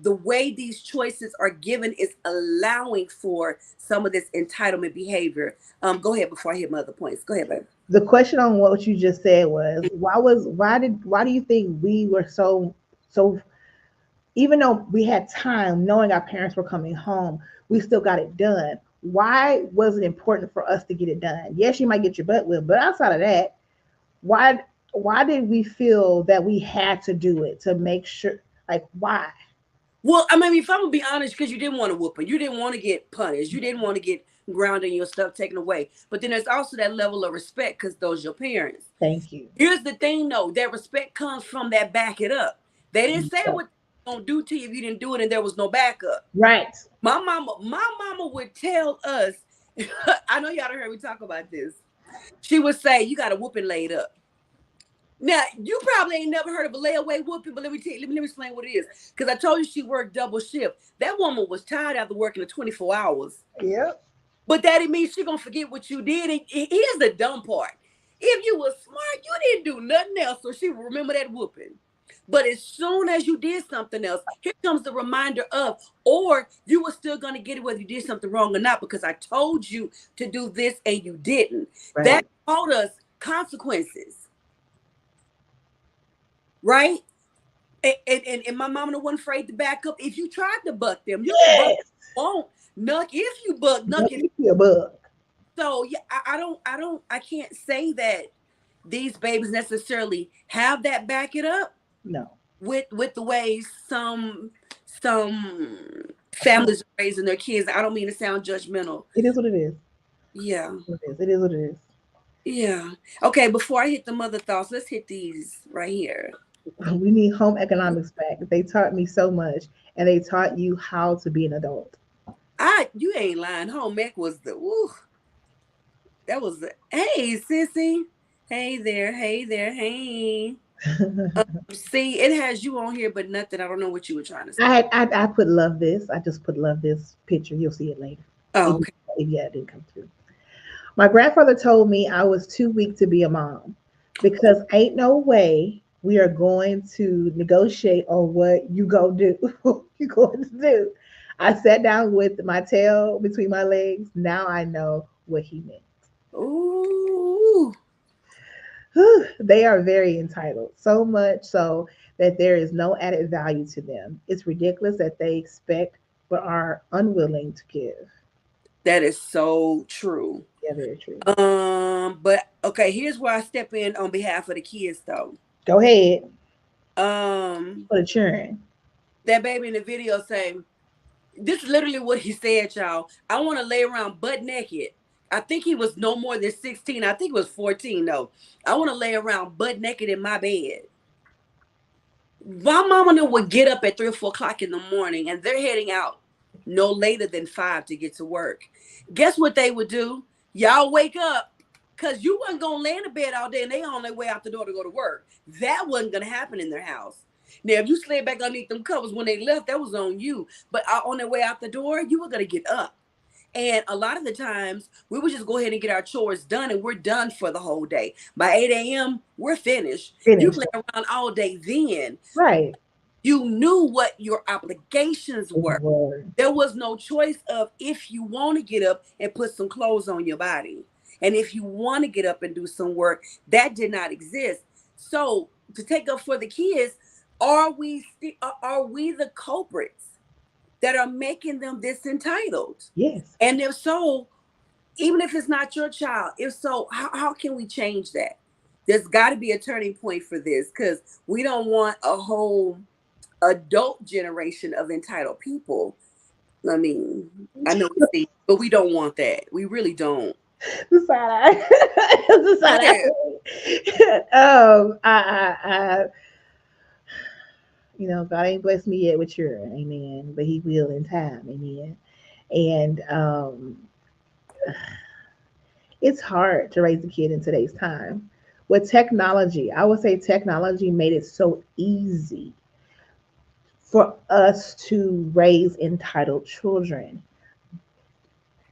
the way these choices are given is allowing for some of this entitlement behavior. Go ahead before I hit my other points. Go ahead, baby. The question on what you just said was, why do you think we were so, even though we had time, knowing our parents were coming home, we still got it done? Why was it important for us to get it done? Yes, you might get your butt whipped, but outside of that, why did we feel that we had to do it to make sure? Like, why? Well, I mean, if I'm gonna be honest, because you didn't want to whoop her, you didn't want to get punished, you didn't want to get grounded and your stuff taken away. But then there's also that level of respect because those are your parents. Thank you. Here's the thing, though, that respect comes from that back it up. They didn't say what they were gonna do to you if you didn't do it and there was no backup. Right. My mama would tell us. I know y'all done heard me talk about this. She would say, "You got a whooping laid up." Now, you probably ain't never heard of a layaway whooping, but let me explain what it is. Because I told you she worked double shift. That woman was tired after working the 24 hours. Yep. But that didn't mean she gonna forget what you did. And here's the dumb part. If you were smart, you didn't do nothing else, so she would remember that whooping. But as soon as you did something else, here comes the reminder of, or you were still gonna get it whether you did something wrong or not, because I told you to do this and you didn't. Right. That taught us consequences. Right? And my mama wasn't afraid to back up. If you tried to buck them, you won't nuck if you buck, nuck if you buck. So yeah, I can't say that these babies necessarily have that back it up. No. With the way some families are raising their kids. I don't mean to sound judgmental. It is what it is. Yeah. It is what it is. Yeah. Okay, before I hit the mother thoughts, let's hit these right here. We need home economics back. They taught me so much, and they taught you how to be an adult. You ain't lying. Home ec was that was the, hey, sissy. Hey there. Hey. See, it has you on here, but nothing. I don't know what you were trying to say. I put love this. I just put love this picture. You'll see it later. Oh, okay. Yeah, it didn't come through. My grandfather told me I was too weak to be a mom because ain't no way we are going to negotiate on what you go do. You going to do. I sat down with my tail between my legs. Now I know what he meant. Ooh, They are very entitled, so much so that there is no added value to them. It's ridiculous that they expect but are unwilling to give. that is so true. Yeah, very true. But okay, here's where I step in on behalf of the kids though. Go ahead Um, for the children. that baby in the video say, this is literally what he said, y'all. I want to lay around butt naked. I think he was no more than 16. I think it was 14 though. I want to lay around butt naked in my bed. My mama and them would get up at 3 or 4 o'clock in the morning and they're heading out no later than 5 to get to work. Guess what they would do? Y'all wake up because you wasn't going to lay in the bed all day and they on their way out the door to go to work. That wasn't going to happen in their house. Now, if you slid back underneath them covers when they left, that was on you. But on their way out the door, you were going to get up. And a lot of the times, we would just go ahead and get our chores done, and we're done for the whole day. By 8 a.m., we're finished. You Finished. play around all day then. Right. You knew what your obligations were. Word. There was no choice of if you want to get up and put some clothes on your body. And if you want to get up and do some work, that did not exist. So to take up for the kids, are we the culprits that are making them this entitled? Yes. And if so, even if it's not your child, if so, how can we change that? There's got to be a turning point for this because we don't want a whole adult generation of entitled people. I mean, I know we see, but we don't want that. We really don't. The side eye. The side eye. God ain't blessed me yet with children, amen. But He will in time, amen. And it's hard to raise a kid in today's time. With technology, I would say technology made it so easy for us to raise entitled children.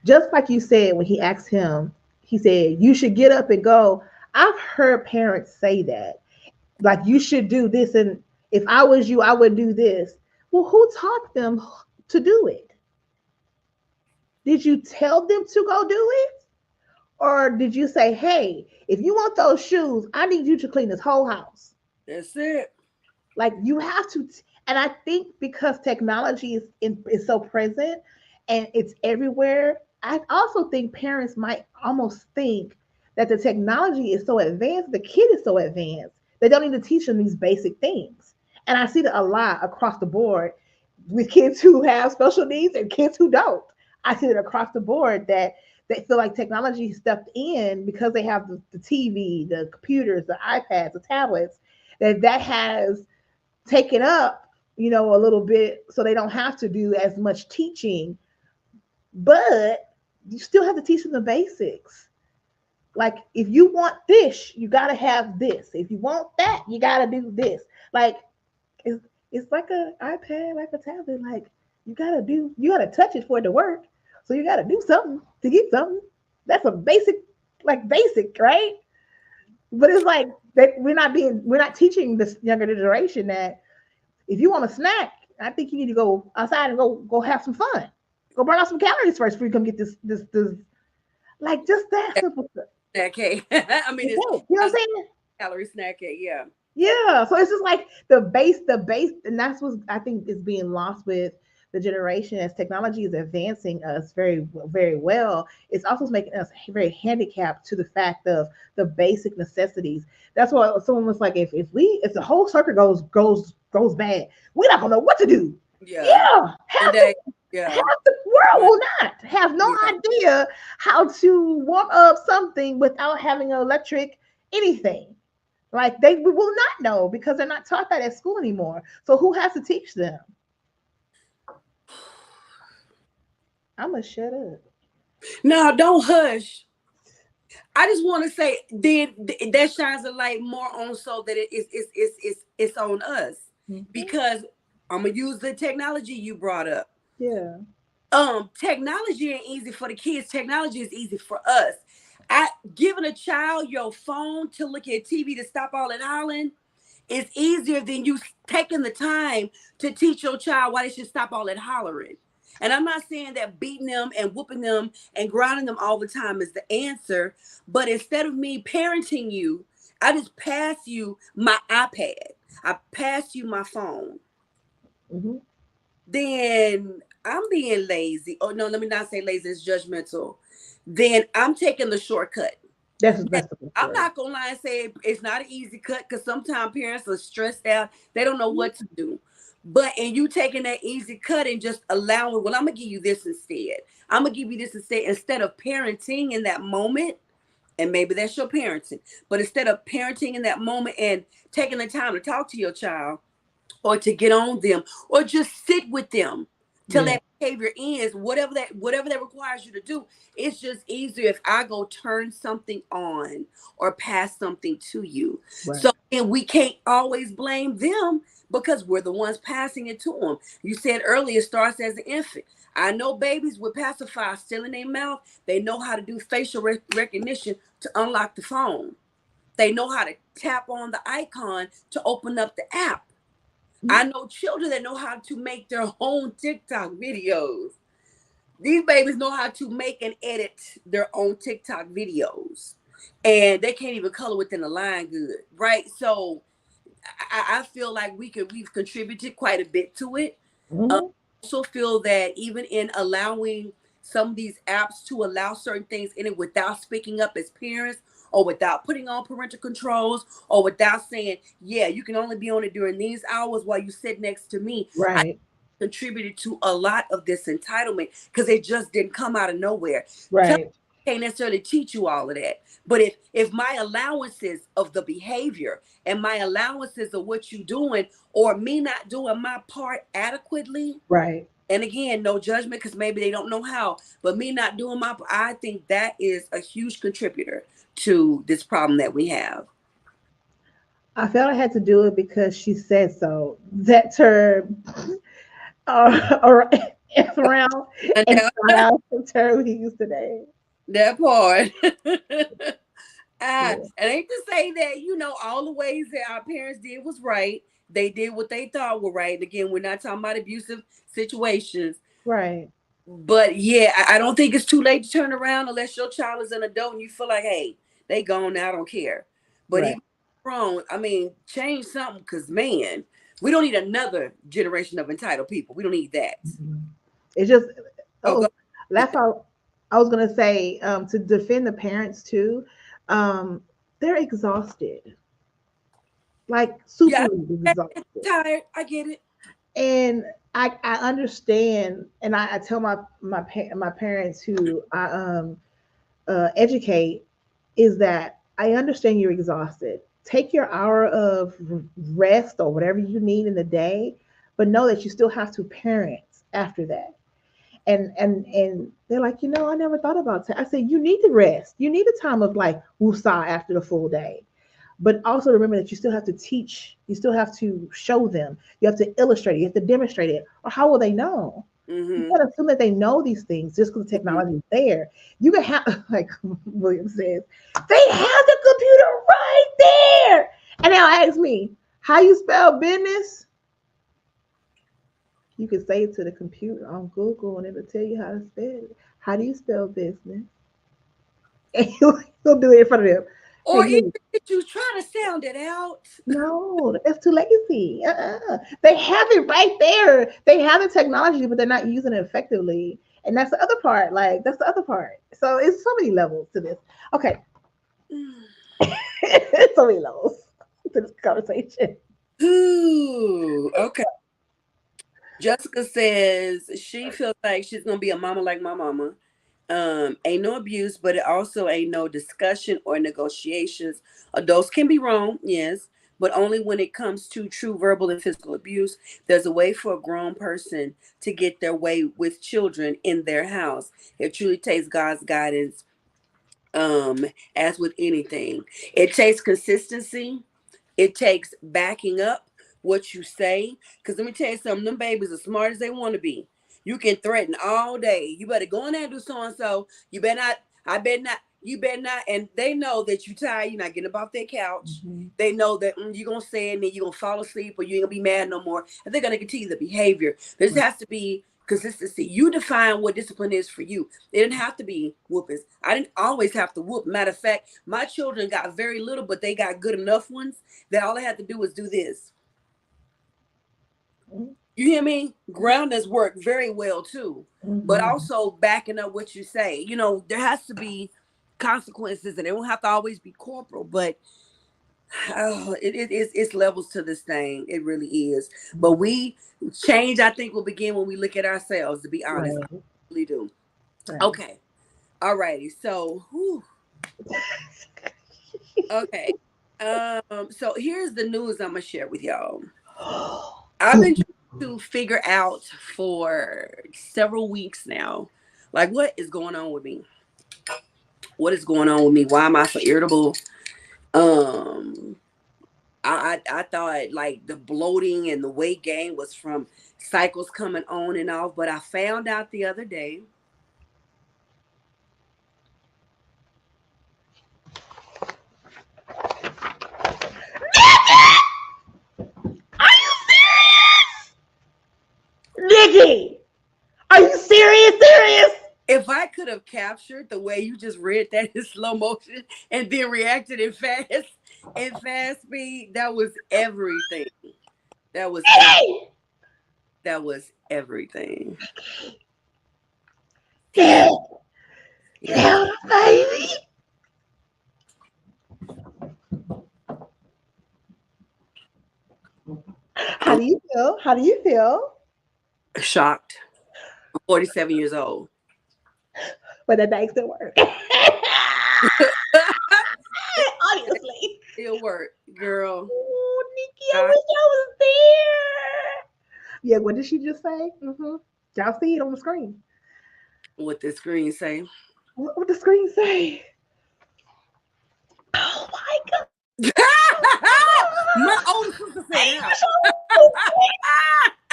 Just like you said, when he asked him, he said, you should get up and go. I've heard parents say that, like, you should do this. And if I was you, I would do this. Well, who taught them to do it? Did you tell them to go do it? Or did you say, hey, if you want those shoes, I need you to clean this whole house? That's it. Like, you have to. And I think because technology is so present and it's everywhere, I also think parents might almost think that the technology is so advanced, the kid is so advanced, they don't need to teach them these basic things. And I see that a lot across the board with kids who have special needs and kids who don't. I see it across the board that they feel like technology stepped in because they have the TV, the computers, the iPads, the tablets, that has taken up, a little bit, so they don't have to do as much teaching. But you still have to teach them the basics. Like, if you want this, you got to have this. If you want that, you got to do this. Like, it's like an iPad, like a tablet. Like, you got to touch it for it to work. So you got to do something to get something. That's a basic, right? But it's like that we're not teaching this younger generation that if you want a snack, I think you need to go outside and go have some fun. Go burn off some calories first before you come get this. Like, just that simple stuff. Snack cake. I mean, it's You know what I'm saying? calorie snack cake. Yeah. Yeah. So it's just like the base, and that's what I think is being lost with the generation as technology is advancing us very, very well. It's also making us very handicapped to the fact of the basic necessities. That's why someone was like, if the whole circuit goes bad, we're not gonna know what to do. Yeah. Half the world will not have no idea how to warm up something without having an electric anything. Like, they will not know because they're not taught that at school anymore. So who has to teach them? I'm gonna shut up. No, don't hush. I just want to say, then that shines a light more on so that it's on us, Mm-hmm. because I'm gonna use the technology you brought up. Yeah. Technology ain't easy for the kids. Technology is easy for us. I Giving a child your phone to look at TV to stop all that hollering is easier than you taking the time to teach your child why they should stop all that hollering. And I'm not saying that beating them and whooping them and grounding them all the time is the answer, but instead of me parenting you, I just pass you my iPad. I pass you my phone. Mm-hmm. Then I'm being lazy. Oh no, let me not say lazy, it's judgmental. Then I'm taking the shortcut. That's the best I'm word. not gonna lie and say it's not an easy cut because sometimes parents are stressed out. They don't know what to do. But and you taking that easy cut and just allowing, well, I'm gonna give you this instead. I'm gonna give you this instead of parenting in that moment. And maybe that's your parenting. But instead of parenting in that moment and taking the time to talk to your child, or to get on them, or just sit with them till Yeah. that behavior ends, whatever that requires you to do. It's just easier if I go turn something on or pass something to you. Right. So and we can't always blame them because we're the ones passing it to them. You said earlier it starts as an infant. I know babies with pacifiers still in their mouth. They know how to do facial recognition to unlock the phone. They know how to tap on the icon to open up the app. I know children that know how to make their own TikTok videos. These babies know how to make and edit their own TikTok videos. And they can't even color within the line good, right? So I feel like we've contributed quite a bit to it. Mm-hmm. Also feel that even in allowing some of these apps to allow certain things in it without speaking up as parents, or without putting on parental controls, or without saying, yeah, you can only be on it during these hours while you sit next to me, I Right. contributed to a lot of this entitlement because it just didn't come out of nowhere. Right. Can't necessarily teach you all of that. But if my allowances of the behavior and my allowances of what you're doing, or me not doing my part adequately, Right. and again, no judgment because maybe they don't know how, but me not doing my, I think that is a huge contributor to this problem that we have. I felt I had to do it because she said so. That term, or F around And and shout out the term we used today. that part. Yeah. And ain't to say that, all the ways that our parents did was right. They did what they thought were right. And again, we're not talking about abusive situations. Right. But yeah, I don't think it's too late to turn around unless your child is an adult and you feel like, hey, they gone now, I don't care. But Right. even wrong, I mean, change something because man, we don't need another generation of entitled people. We don't need that. Mhm. It's just Oh, go. oh, that's all I was gonna say. To defend the parents too, um, they're exhausted, like Yeah, super I'm exhausted. tired. I get it. And I understand, and I tell my parents who I educate is that I understand you're exhausted. Take your hour of rest or whatever you need in the day, but know that you still have to parent after that. And they're like, I never thought about that. I said, you need to rest. You need a time of like woosah after the full day. But also remember that you still have to teach, you still have to show them, you have to illustrate it, you have to demonstrate it, or how will they know? You Mm-hmm. can't assume that they know these things just because the Mm-hmm. technology is there. You can have, like William says, they have the computer right there. And now ask me, how you spell business? You can say it to the computer on Google and it'll tell you how to spell it. How do you spell business? And he'll do it in front of them. Hey, Or even Google. if you try to sound it out. No, that's too lazy. They have it right there. They have the technology, but they're not using it effectively. And that's the other part. Like, that's the other part. So it's so many levels to this. Okay. So many levels to this conversation. Ooh, okay. Jessica says she feels like she's gonna be a mama like my mama. Ain't no abuse, but it also ain't no discussion or negotiations. Adults can be wrong, yes, but only when it comes to true verbal and physical abuse. There's a way for a grown person to get their way with children in their house. It truly takes God's guidance, as with anything. It takes consistency. It takes backing up what you say. Because let me tell you something, them babies as smart as they want to be. You can threaten all day. You better go in there and do so and so. You better not. I better not. You better not. And they know that you tired. You're not getting up off their couch. Mm-hmm. They know that you're gonna say it and then you're gonna fall asleep or you ain't gonna be mad no more. And they're gonna continue the behavior. There just has to be consistency. You define what discipline is for you. It didn't have to be whoopings. I didn't always have to whoop. Matter of fact, my children got very little, but they got good enough ones that all I had to do was do this. You hear me? Grounders work very well too, but also backing up what you say. You know, there has to be consequences, and they don't have to always be corporal. But it's levels to this thing. It really is. But change, I think, will begin when we look at ourselves. To be honest, I really do. Right. Okay, all righty. So, okay. So here's the news I'm gonna share with y'all. I've been to figure out for several weeks now, like, what is going on with me? What is going on with me? Why am I so irritable? I thought like the bloating and the weight gain was from cycles coming on and off, but I found out the other day. Nikki, are you serious? If I could have captured the way you just read that in slow motion and then reacted in fast speed, that was everything. That was everything. Yeah, baby. How do you feel? Shocked. I'm 47 years old. But that thing still works. Obviously. Still work, girl. Oh, Nikki, I wish I was there. Yeah, what did she just say? Y'all see it on the screen. What the screen say? What would the screen say? Oh my God. My older sister said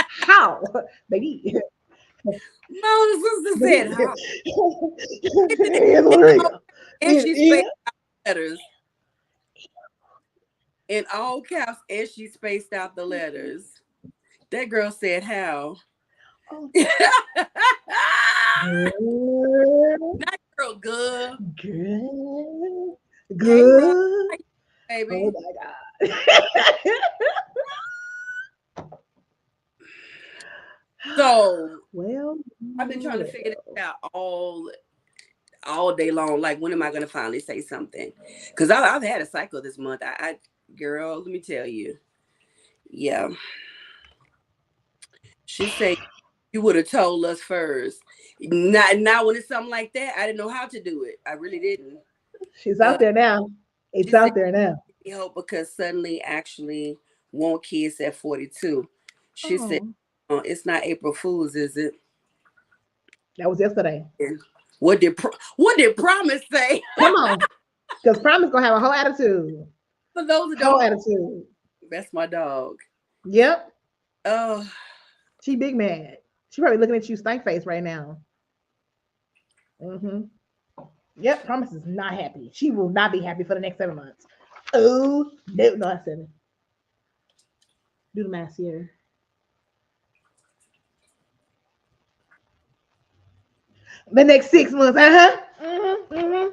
how? Baby. My older sister said how. And she spaced out the letters. In all caps, and she spaced out the letters. That girl said how. Oh. That girl good. Good. Hey, baby. Oh my God. So, well, I've been trying to figure this out all day long. Like, when am I going to finally say something? Because I've had a cycle this month. Girl, let me tell you. Yeah. She said, you would have told us first. Now, when it's something like that, I didn't know how to do it. I really didn't. She's out there now. It's out there now. Because suddenly actually want kids at 42. She said, it's not April Fool's, is it? That was yesterday. What did Promise say? Come on. Because Promise going to have a whole attitude. For those who don't, attitude. That's my dog. Yep. Oh. She big mad. She probably looking at you stank face right now. Yep, Promise is not happy. She will not be happy for the next 7 months. Oh, no, not 7. Do the math here. The next 6 months, She's not gonna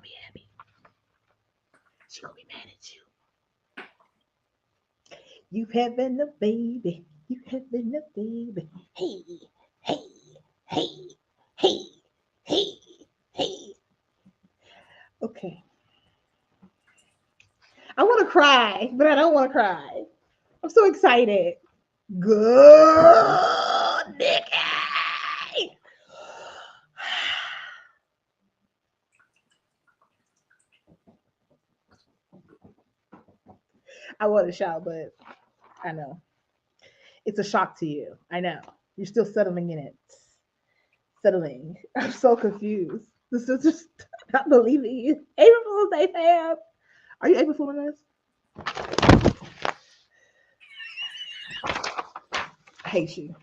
be happy. She's gonna be mad at you. You having a baby. You having a baby. Hey. Okay. I want to cry, but I don't want to cry. I'm so excited. Good, Nikki. I want to shout, but I know. It's a shock to you. I know. You're still settling in it. Settling. I'm so confused. This is just not believing you. April Fool's Day, fam. Are you April Fooling us? I hate you.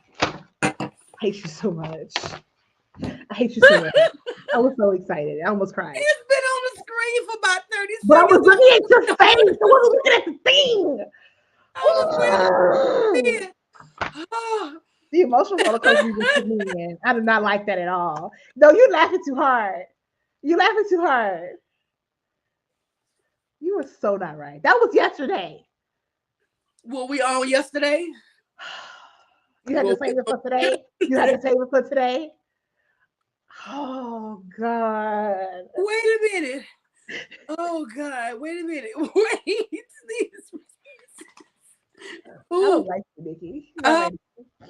I hate you so much. I hate you so much. I was so excited. I almost cried. It's been on the screen for about 30 But I was seconds. looking at your face. I wasn't looking at the thing. I was waiting to see Ugh. it. Oh. The emotional roller coaster you just put me in. I did not like that at all. No, you're laughing too hard. You're laughing too hard. You were so not right. That was yesterday. Were we on yesterday? You had Well, to save it for today. You had to save it for today. Oh God. wait a minute. Oh God, wait a minute. Wait. I Ooh, don't like you, Nikki. You're not uh, right.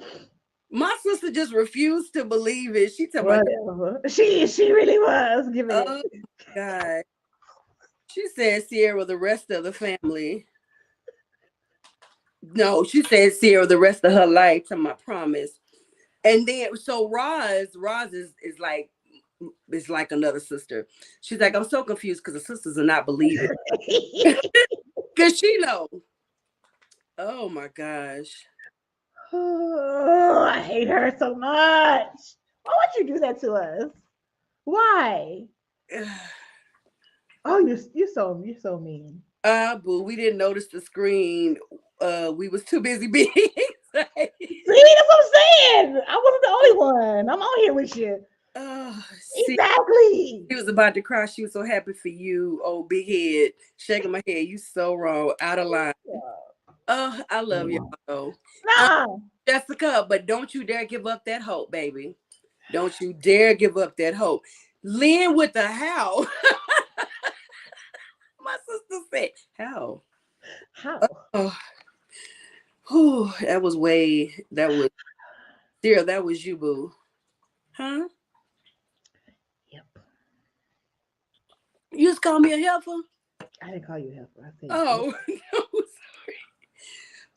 my sister just refused to believe it. She told me, Whatever. She really was. Give it. oh God. She said Sierra the rest of the family. No, she said Sierra the rest of her life to my promise. And then so Roz is like another sister. She's like, I'm so confused because the sisters are not believing. Cause she know. Oh my gosh. Oh, I hate her so much. Why would you do that to us? Why? Oh, you're so mean. Boo, we didn't notice the screen. We was too busy being excited. See, that's what I'm saying. I wasn't the only one. I'm on here with you. See, Exactly. she was about to cry. She was so happy for you. Oh, big head, shaking my head. You so wrong, out of line. Oh, I love y'all though. Nah. Jessica, but don't you dare give up that hope, baby. Don't you dare give up that hope. Lynn with the how. My sister said, how? How? Oh, whew, that was Cyril, that was you, boo. Huh? Yep. You just call me a helper? I didn't call you a helper. I said Oh, no, sorry.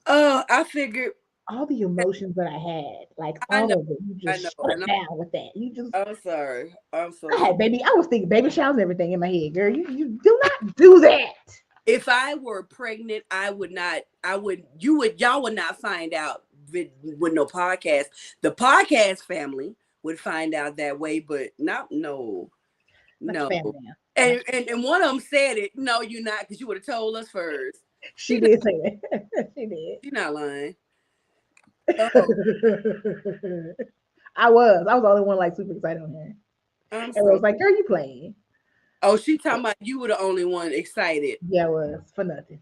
Oh, I figured. all the emotions that I had, like I know, all of it. You I just know. shut And it down with that. You just I'm sorry. I'm so I sorry. had baby. I was thinking baby showers and everything in my head, girl. You do not do that. If I were pregnant, I would not, y'all would not find out with no podcast. The podcast family would find out that way, but not, no, Not your no. family now. And one of them said it, no, you're not, because you would have told us first. She did say that. She did. She's not lying. Oh, I was the only one like super excited on here. I'm And I so, was like, girl, you playing. oh, she talking about you were the only one excited. Yeah, it was for nothing.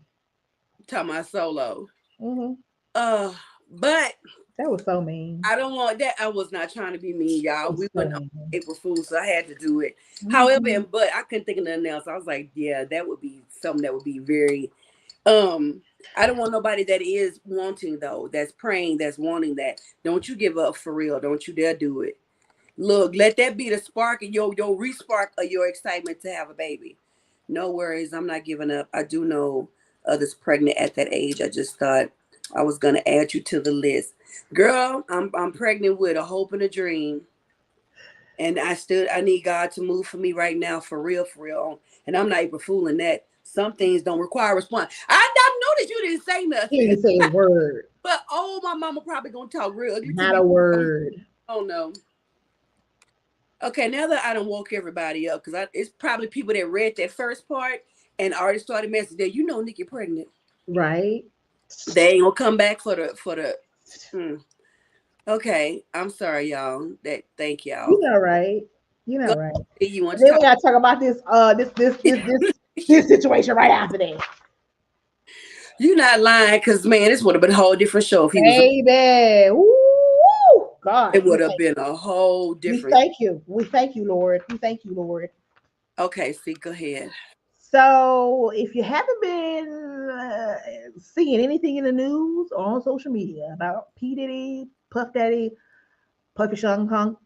Talking about solo. Hmm. Uh, but That was so mean. I don't want that. I was not trying to be mean, That y'all. was We so went on mean. April Fool's, so I had to do it. However, Mhm. but I couldn't think of nothing else. I was like, yeah, that would be something that would be very I don't want nobody that is wanting though, that's praying, that's wanting that. Don't you give up for real. Don't you dare do it. Look, let that be the spark of your re-spark of your excitement to have a baby. No worries, I'm not giving up. I do know others pregnant at that age. I just thought I was gonna add you to the list. Girl, I'm pregnant with a hope and a dream. And I need God to move for me right now, for real, for real. And I'm not even fooling that. Some things don't require a response. I noticed you didn't say He nothing. didn't say a word. But oh, my mama probably gonna talk real ugly to Not me. a word. Oh no. Okay, now that I done woke everybody up, because it's probably people that read that first part and already started messaging that Nikki pregnant. Right? They ain't gonna come back for the. Okay, I'm sorry, y'all. Thank y'all. You know, right? You know, Go right? ahead, you want And to then talk? we gotta talk about this situation right after that. You not lying, because man, this would have been a whole different show if he was. Baby. Ooh, God. It would have been a whole We different. thank you. We thank you, Lord. We thank you, Lord. Okay, see, go ahead. So, if you haven't been seeing anything in the news or on social media about P. Diddy, Puff Daddy, Puffy Sean Combs,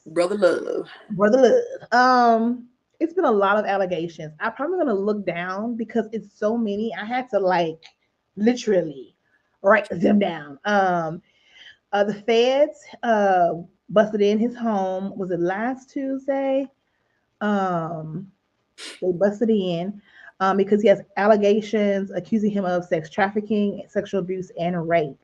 Brother Love. Brother Love, it's been a lot of allegations. I'm probably gonna look down because it's so many. I had to like literally write them down. The feds busted in his home. Was it last Tuesday? Um, they busted in because he has allegations accusing him of sex trafficking, sexual abuse, and rape.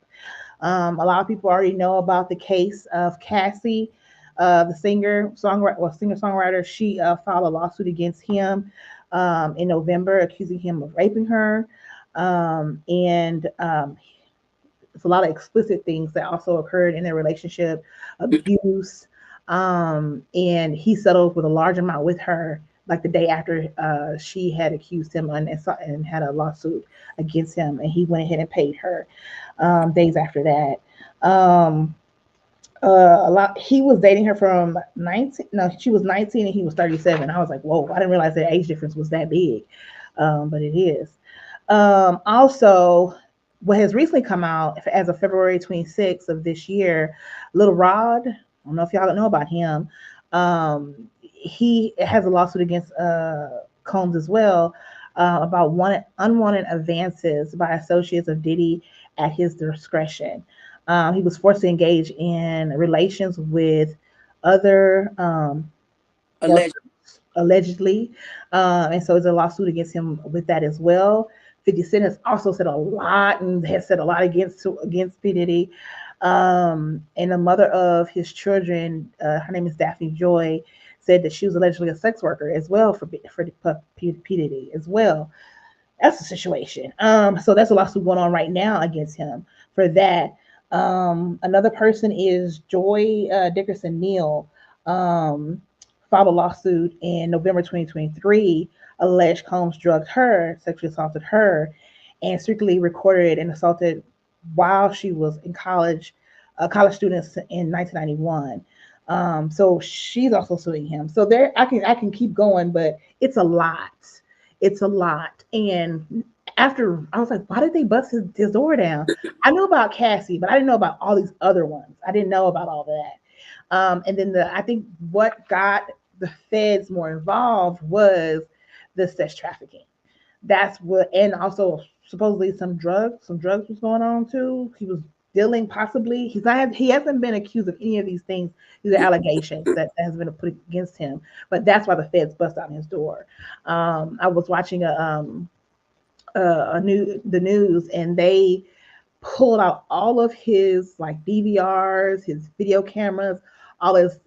A lot of people already know about the case of Cassie, the singer songwriter. She filed a lawsuit against him in November, accusing him of raping her, and it's a lot of explicit things that also occurred in their relationship, abuse, and he settled with a large amount with her. Like the day after she had accused him and had a lawsuit against him, and he went ahead and paid her days after that. Um, a lot. He was dating her from 19. No, she was 19 and he was 37. I was like, whoa! I didn't realize the age difference was that big, but it is. Also, what has recently come out as of February 26th of this year, Little Rod. I don't know if y'all know about him. He has a lawsuit against Combs as well about unwanted advances by associates of Diddy at his discretion. He was forced to engage in relations with other Alleged. allegedly, and so there's a lawsuit against him with that as well. 50 Cent has also said a lot and has said a lot against P Diddy. And the mother of his children, her name is Daphne Joy, said that she was allegedly a sex worker as well for P Diddy as well. That's the situation. So that's a lawsuit going on right now against him for that. Another person is Joy Dickerson Neal. Filed a lawsuit in November 2023, alleged Combs drugged her, sexually assaulted her, and secretly recorded and assaulted while she was in college, college students in 1991. So she's also suing him. So there, I can keep going, but it's a lot. It's a lot. And after I was like, why did they bust his door down? I knew about Cassie, but I didn't know about all these other ones. I didn't know about all that. And then I think what got the feds more involved was the sex trafficking. That's what, and also supposedly some drugs was going on too. He was dealing possibly. He hasn't been accused of any of these things. These are allegations that has been put against him. But that's why the feds bust down his door. I was watching the news, and they pulled out all of his like DVRs, his video cameras, all his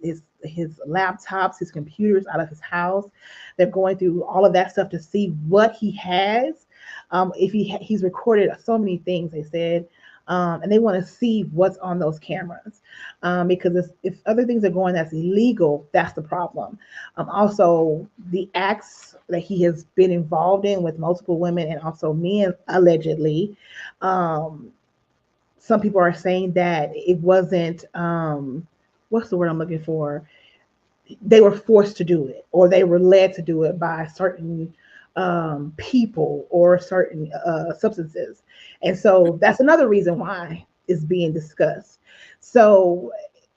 laptops, his computers out of his house. They're going through all of that stuff to see what he has. If he's recorded so many things, they said, and they want to see what's on those cameras, because if other things are going that's illegal, that's the problem. Also, the acts that he has been involved in with multiple women and also men allegedly. Um, some people are saying that it wasn't what's the word I'm looking for? They were forced to do it or they were led to do it by certain people or certain substances. And so that's another reason why it's being discussed. So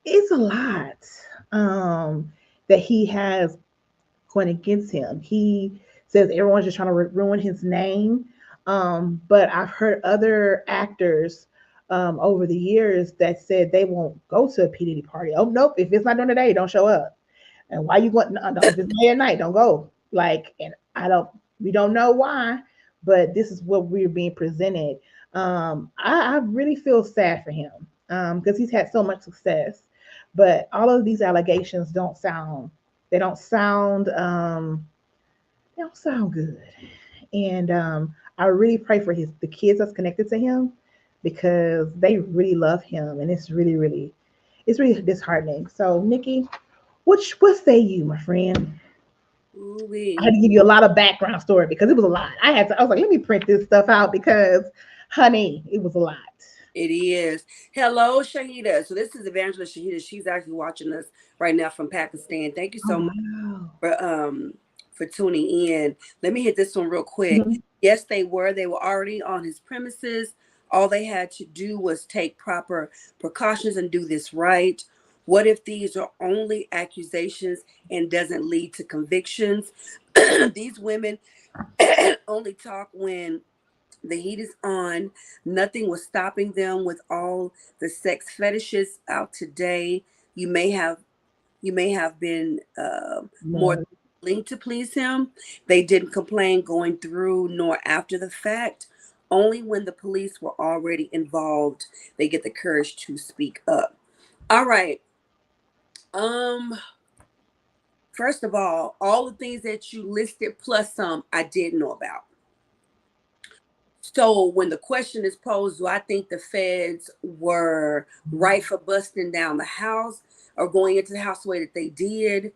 it's a lot that he has going against him. He says everyone's just trying to ruin his name. But I've heard other actors over the years that said they won't go to a P. Diddy party. Oh, nope. If it's not during the day, don't show up. And why you want, no, if it's late at night, don't go. Like, and we don't know why, but this is what we're being presented. I really feel sad for him because he's had so much success. But all of these allegations they don't sound, they don't sound good. And I really pray for the kids that's connected to him because they really love him, and it's really disheartening. So, Nikki, what say you, my friend? I had Ooh-wee. to give you a lot of background story because it was a lot. I was like, let me print this stuff out because, honey, it was a lot. It is. Hello, Shahida. So this is Evangelist Shahida. She's actually watching us right now from Pakistan. Thank you Oh so much wow. for tuning in. Let me hit this one real quick. Mhm. Yes, they were. They were already on his premises. All they had to do was take proper precautions and do this right. What if these are only accusations and doesn't lead to convictions? These women only talk when the heat is on. Nothing was stopping them with all the sex fetishes out today. You may have been more Man, willing to please him. They didn't complain going through nor after the fact. Only when the police were already involved, they get the courage to speak up. All right. Um, First of all the things that you listed plus some I did know about. So when the question is posed, do I think the feds were right for busting down the house or going into the house the way that they did?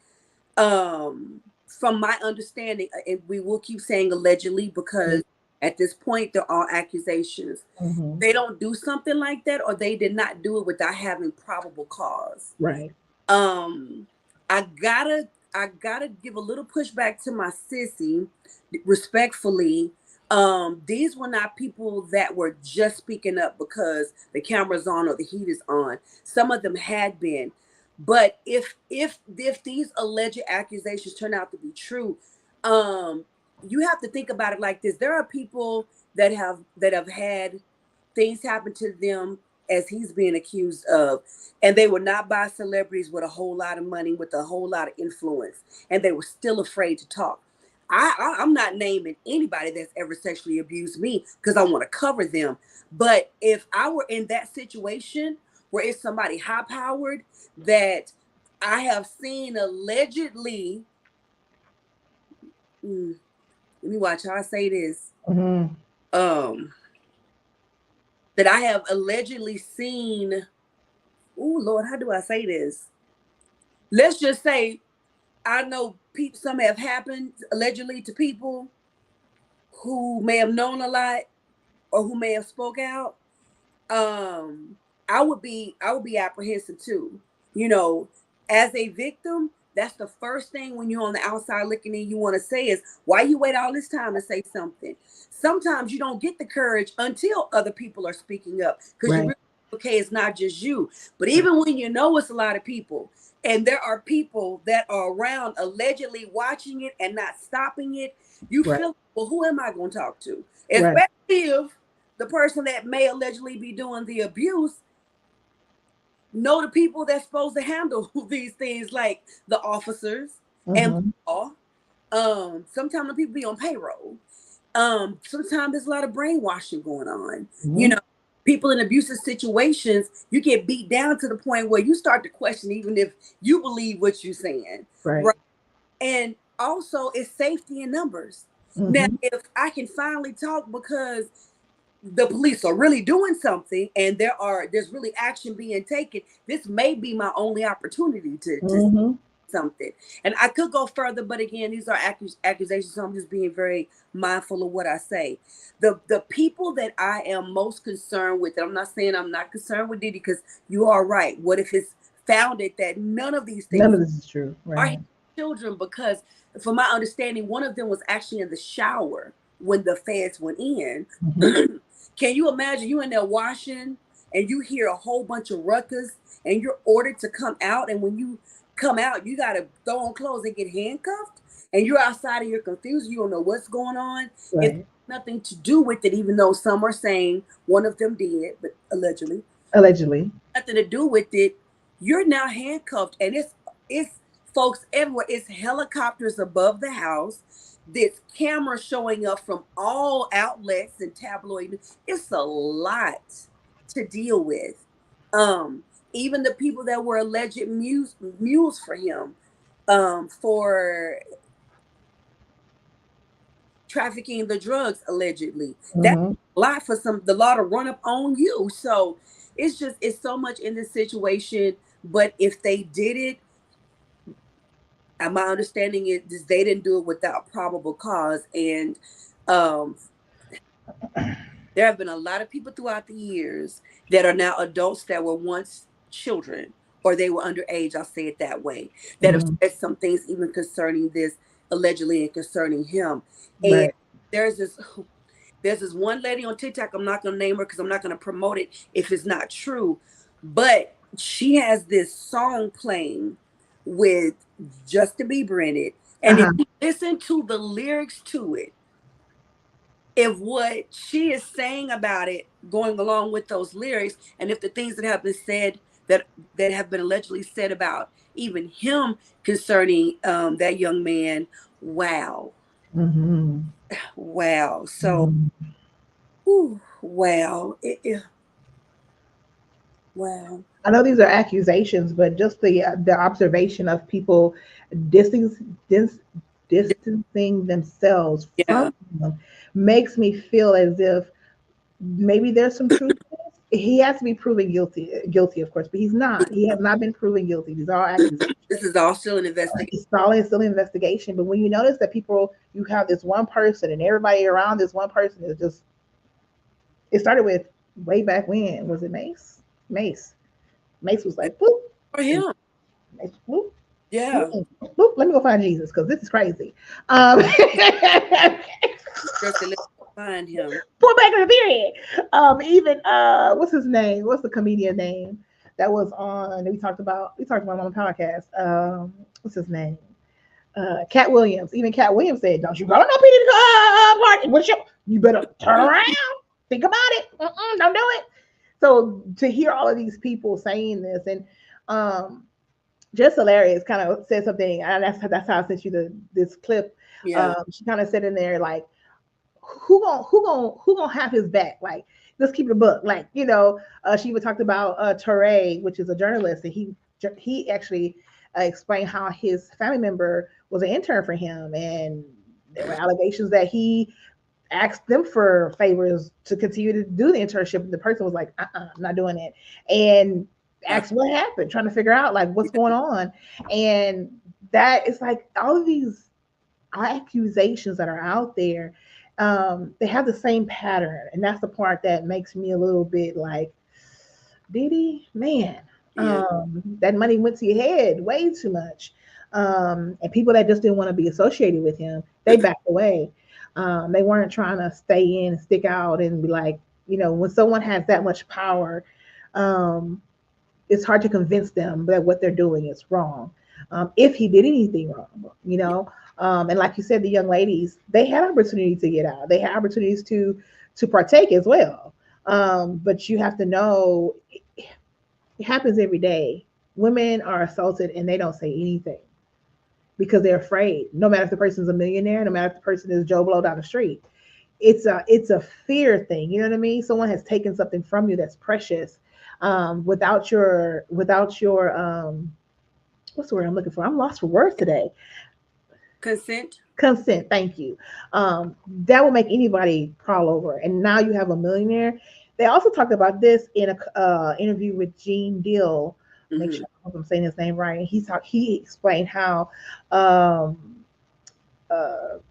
From my understanding, and we will keep saying allegedly because at this point they're all accusations. Mm-hmm. They don't do something like that, or they did not do it without having probable cause. Right. Um, I gotta give a little pushback to my sissy, respectfully. These were not people that were just speaking up because the camera's on or the heat is on. Some of them had been, but if these alleged accusations turn out to be true, you have to think about it like this. There are people that have had things happen to them as he's being accused of, and they were not by celebrities with a whole lot of money, with a whole lot of influence, and they were still afraid to talk. I'm not naming anybody that's ever sexually abused me because I want to cover them. But if I were in that situation where it's somebody high powered that I have seen allegedly, let me watch how I say this. Mm-hmm. That I have allegedly seen. Oh Lord, how do I say this? Let's just say I know some have happened allegedly to people who may have known a lot or who may have spoke out. I would be apprehensive too. You know, as a victim, that's the first thing when you're on the outside looking in, you want to say is, why you wait all this time to say something? Sometimes you don't get the courage until other people are speaking up because you Right. really, okay, it's not just you. But even when you know it's a lot of people, and there are people that are around allegedly watching it and not stopping it, you Right. feel, well, who am I going to talk to? Right. Especially if the person that may allegedly be doing the abuse know the people that's supposed to handle these things, like the officers and Mm-hmm. law. Sometimes the people be on payroll. Sometimes there's a lot of brainwashing going on. You Mm-hmm. know, people in abusive situations, you get beat down to the point where you start to question even if you believe what you're saying. Right. Right. And also it's safety in numbers. Now, Mm-hmm. if I can finally talk because the police are really doing something and there's really action being taken, this may be my only opportunity to say Mm-hmm. something. And I could go further, but again, these are accusations, so I'm just being very mindful of what I say. The people that I am most concerned with, and I'm not saying I'm not concerned with Diddy, because you are right, what if it's founded that none of these None things of this is true. are his Right. children? Because from my understanding, one of them was actually in the shower when the feds went in. Mm-hmm. Can you imagine you in there washing and you hear a whole bunch of ruckus and you're ordered to come out, and when you come out, you got to throw on clothes and get handcuffed, and you're outside and you're confused, you don't know what's going on. It's Right. nothing to do with it, even though some are saying one of them did, but allegedly Allegedly. nothing to do with it. You're now handcuffed, and it's folks everywhere. It's helicopters above the house. There's cameras showing up from all outlets and tabloid. It's a lot to deal with. Um, Even the people that were alleged mules for him, for trafficking the drugs allegedly. That's Mm-hmm. a lot for the law to run up on you. So it's so much in this situation. But if they did it, and my understanding is they didn't do it without probable cause. And um, there have been a lot of people throughout the years that are now adults that were once children, or they were underage, I'll say it that way, that have Mm-hmm. said some things even concerning this allegedly and concerning him. And Right. there's this there's this one lady on TikTok, I'm not going to name her because I'm not going to promote it if it's not true, but she has this song playing with Justin Bieber in it. And if Uh-huh. you listen to the lyrics to it, if what she is saying about it going along with those lyrics, and if the things that have been said that have been allegedly said about even him concerning that young man, wow. Mm-hmm. Wow. So Mm-hmm. Whew, wow. Wow. I know these are accusations, but just the observation of people distancing dis, distancing themselves Yeah. from him makes me feel as if maybe there's some truth to this. He has to be proven guilty, of course, but he's not. He has not been proven guilty. These are all accusations. This is all still an investigation. It's still an investigation. But when you notice that people, you have this one person, and everybody around this one person is just. It started with way back when. Was it Mace? Mace. Mace was like, boop. For And him. Mace, boop. Yeah. Boop, let me go find Jesus because this is crazy. Just to let you find him. Pull back in the period. Even what's his name? What's the comedian name that was on? We talked about on the podcast. What's his name? Cat Williams. Even Cat Williams said, "Don't you go to no PD party? You better turn around. Think about it. Don't do it." So to hear all of these people saying this, and just hilarious, kind of said something, and that's how I sent you this clip. Yeah. She kind of said in there like, who gonna have his back? Like, let's keep it a book. Like, she even talked about Torre, which is a journalist, and he actually explained how his family member was an intern for him, and there were allegations that he asked them for favors to continue to do the internship. And the person was like, I'm not doing it. And asked what happened, trying to figure out like what's going on. And that is like all of these accusations that are out there, they have the same pattern. And that's the part that makes me a little bit like, Diddy, man, Yeah. that money went to your head way too much. And people that just didn't want to be associated with him, they backed away. They weren't trying to stay in and stick out and be like, when someone has that much power, it's hard to convince them that what they're doing is wrong. If he did anything wrong. And like you said, the young ladies, they had opportunity to get out. They had opportunities to partake as well. But you have to know it happens every day. Women are assaulted and they don't say anything because they're afraid. No matter if the person's a millionaire, no matter if the person is Joe Blow down the street, it's a fear thing. You know what I mean? Someone has taken something from you that's precious, without your what's the word I'm looking for? I'm lost for words today. Consent. Consent. Thank you. That will make anybody crawl over. And now you have a millionaire. They also talked about this in a interview with Gene Deal. Make sure I'm saying his name right. He explained how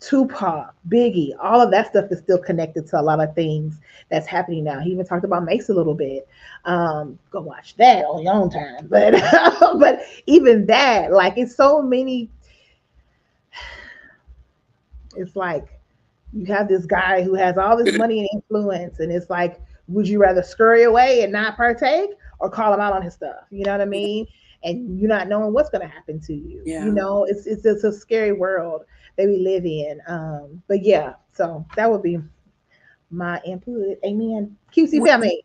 Tupac, Biggie, all of that stuff is still connected to a lot of things that's happening now. He even talked about Mace a little bit. Go watch that on your own time. But but even that, like, it's so many. It's like you have this guy who has all this money and influence, and it's like, would you rather scurry away and not partake, or call him out on his stuff? You know what I mean? And you're not knowing what's going to happen to you. Yeah. It's a scary world that we live in. But yeah, so that would be my input. Amen. QC family.